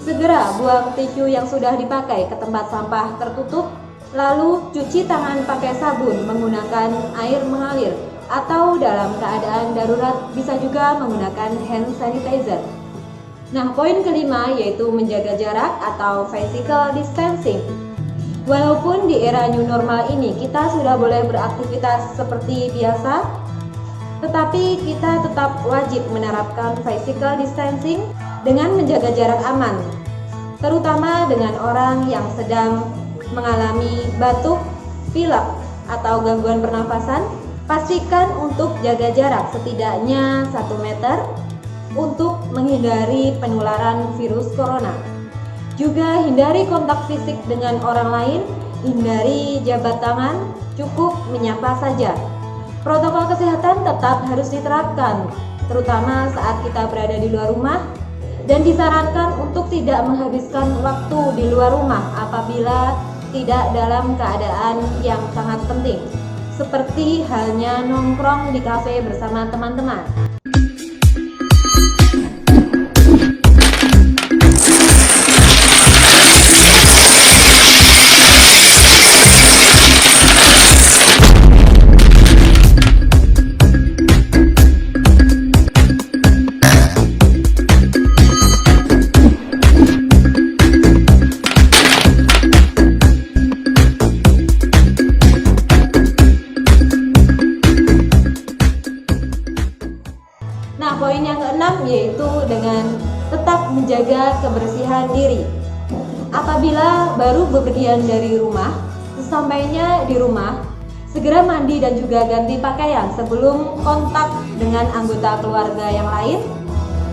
Segera buang tisu yang sudah dipakai ke tempat sampah tertutup. Lalu cuci tangan pakai sabun menggunakan air mengalir, atau dalam keadaan darurat bisa juga menggunakan hand sanitizer. Nah, poin kelima yaitu menjaga jarak atau physical distancing. Walaupun di era new normal ini kita sudah boleh beraktivitas seperti biasa, tetapi kita tetap wajib menerapkan physical distancing dengan menjaga jarak aman, terutama dengan orang yang sedang mengalami batuk, pilek, atau gangguan pernafasan. Pastikan untuk jaga jarak setidaknya 1 meter untuk menghindari penularan virus corona. Juga hindari kontak fisik dengan orang lain, hindari jabat tangan, cukup menyapa saja. Protokol kesehatan tetap harus diterapkan, terutama saat kita berada di luar rumah, dan disarankan untuk tidak menghabiskan waktu di luar rumah apabila tidak dalam keadaan yang sangat penting, seperti halnya nongkrong di kafe bersama teman-teman. Poin yang keenam yaitu dengan tetap menjaga kebersihan diri. Apabila baru bepergian dari rumah, sesampainya di rumah, segera mandi dan juga ganti pakaian sebelum kontak dengan anggota keluarga yang lain.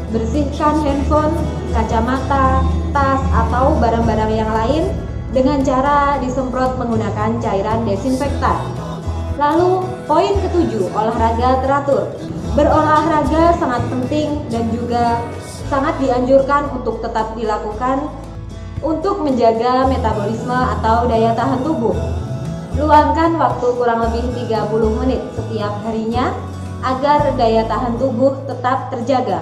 Bersihkan handphone, kacamata, tas, atau barang-barang yang lain dengan cara disemprot menggunakan cairan desinfektan. Lalu, poin ketujuh, olahraga teratur. Berolahraga sangat penting dan juga sangat dianjurkan untuk tetap dilakukan untuk menjaga metabolisme atau daya tahan tubuh. Luangkan waktu kurang lebih 30 menit setiap harinya agar daya tahan tubuh tetap terjaga.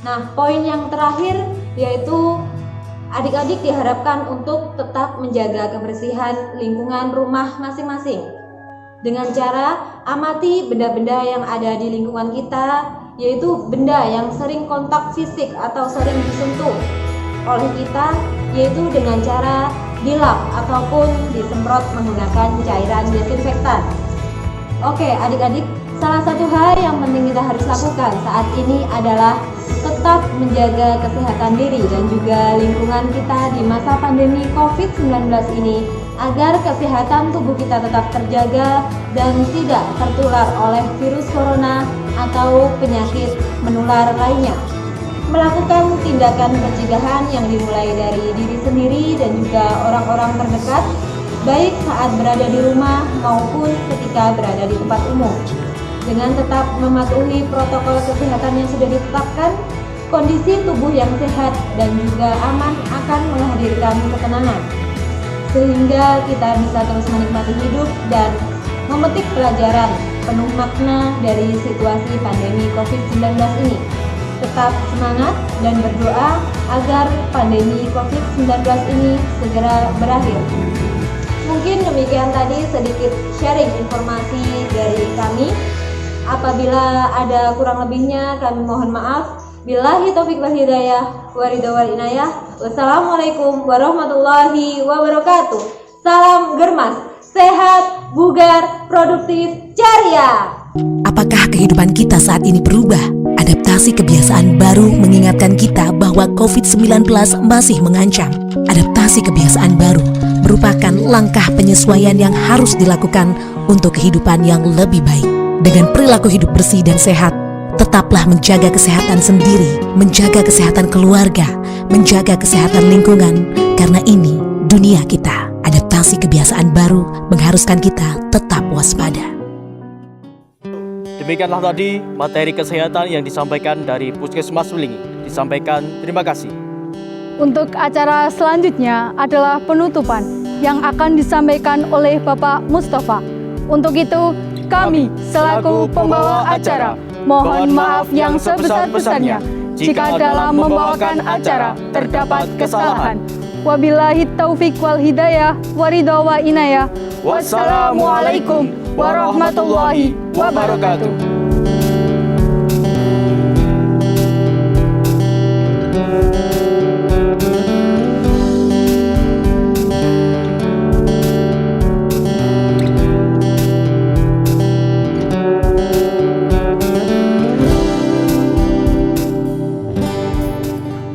Nah, poin yang terakhir yaitu Adik-adik diharapkan untuk tetap menjaga kebersihan lingkungan rumah masing-masing dengan cara amati benda-benda yang ada di lingkungan kita, yaitu benda yang sering kontak fisik atau sering disentuh oleh kita, yaitu dengan cara dilap ataupun disemprot menggunakan cairan desinfektan. Oke adik-adik, salah satu hal yang penting kita harus lakukan saat ini adalah tetap menjaga kesehatan diri dan juga lingkungan kita di masa pandemi COVID-19 ini agar kesehatan tubuh kita tetap terjaga dan tidak tertular oleh virus corona atau penyakit menular lainnya. Melakukan tindakan pencegahan yang dimulai dari diri sendiri dan juga orang-orang terdekat, baik saat berada di rumah maupun ketika berada di tempat umum. Dengan tetap mematuhi protokol kesehatan yang sudah ditetapkan, kondisi tubuh yang sehat dan juga aman akan menghadirkan ketenangan, sehingga kita bisa terus menikmati hidup dan memetik pelajaran penuh makna dari situasi pandemi COVID-19 ini. Tetap semangat dan berdoa agar pandemi COVID-19 ini segera berakhir. Mungkin demikian tadi sedikit sharing informasi dari kami. Apabila ada kurang lebihnya kami mohon maaf. Billahi taufiq wal hidayah wa ridha wal inayah. Wassalamualaikum warahmatullahi wabarakatuh. Salam Germas, sehat, bugar, produktif, ceria. Apakah kehidupan kita saat ini berubah? Adaptasi kebiasaan baru mengingatkan kita bahwa COVID-19 masih mengancam. Adaptasi kebiasaan baru merupakan langkah penyesuaian yang harus dilakukan untuk kehidupan yang lebih baik. Dengan perilaku hidup bersih dan sehat, tetaplah menjaga kesehatan sendiri, menjaga kesehatan keluarga, menjaga kesehatan lingkungan, karena ini dunia kita. Adaptasi kebiasaan baru mengharuskan kita tetap waspada. Demikianlah tadi materi kesehatan yang disampaikan dari Puskesmas Welingi. Disampaikan, terima kasih. Untuk acara selanjutnya adalah penutupan yang akan disampaikan oleh Bapak Mustafa. Untuk itu, kami selaku pembawa acara mohon maaf yang sebesar-besarnya jika dalam membawakan acara terdapat kesalahan. Wabillahi taufik wal hidayah wa ridha wa inayah. Wassalamualaikum warahmatullahi wabarakatuh.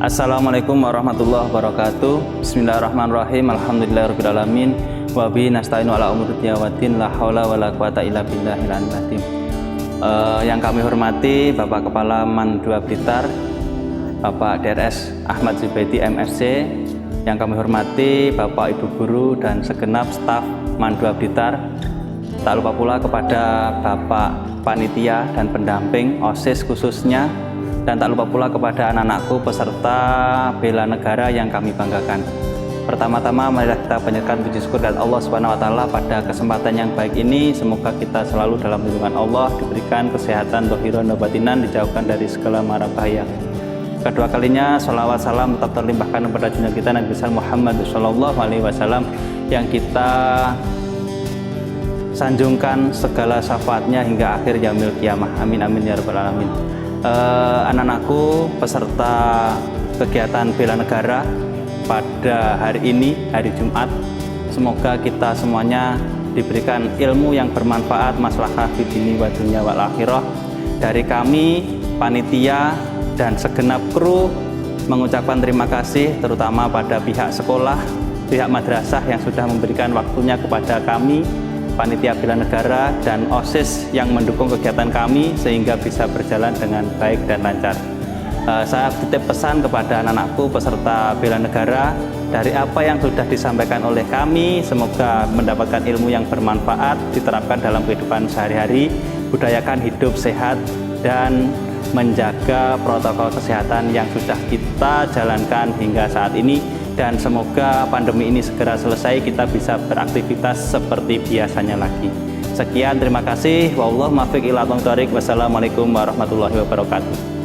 Assalamualaikum warahmatullahi wabarakatuh. Bismillahirrahmanirrahim. Alhamdulillahirrahmanirrahim. Wabi nasta'inu ala umuri dunya waddin. La haula wa la quwata illa billahil aliyyil azim. Yang kami hormati Bapak Kepala MAN 2 Blitar, Bapak DRS Ahmad Zubaidi MFC. Yang kami hormati Bapak Ibu Guru dan segenap staf MAN 2 Blitar. Tak lupa pula kepada Bapak Panitia dan pendamping OSIS khususnya. Dan tak lupa pula kepada anak-anakku peserta bela negara yang kami banggakan. Pertama-tama marilah kita panjatkan puji syukur kepada Allah Subhanahu wa taala pada kesempatan yang baik ini. Semoga kita selalu dalam lindungan Allah, diberikan kesehatan zahiran dan batinan, dijauhkan dari segala mara bahaya. Kedua kalinya salawat salam tetap terlimpahkan kepada junjungan kita Nabi besar Muhammad sallallahu alaihi wasallam yang kita sanjungkan segala syafaatnya hingga akhir yaumil qiyamah. Amin amin ya rabbal alamin. Anak-anakku peserta kegiatan bela negara pada hari ini, hari Jumat, semoga kita semuanya diberikan ilmu yang bermanfaat, maslahah fid dini wa dunya wal akhirah. Dari kami, panitia dan segenap kru mengucapkan terima kasih terutama pada pihak sekolah, pihak madrasah yang sudah memberikan waktunya kepada kami, panitia bela negara dan OSIS yang mendukung kegiatan kami sehingga bisa berjalan dengan baik dan lancar. Saya titip pesan kepada anak-anakku peserta bela negara, dari apa yang sudah disampaikan oleh kami, semoga mendapatkan ilmu yang bermanfaat, diterapkan dalam kehidupan sehari-hari, budayakan hidup sehat dan menjaga protokol kesehatan yang sudah kita jalankan hingga saat ini. Dan semoga pandemi ini segera selesai, kita bisa beraktivitas seperti biasanya lagi. Sekian, terima kasih. Wallahu muwaffiq ila aqwamit thoriq. Wassalamualaikum warahmatullahi wabarakatuh.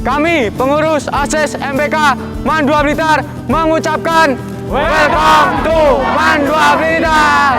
Kami pengurus ASES MPK MAN 2 Blitar mengucapkan Welcome to MAN 2 Blitar.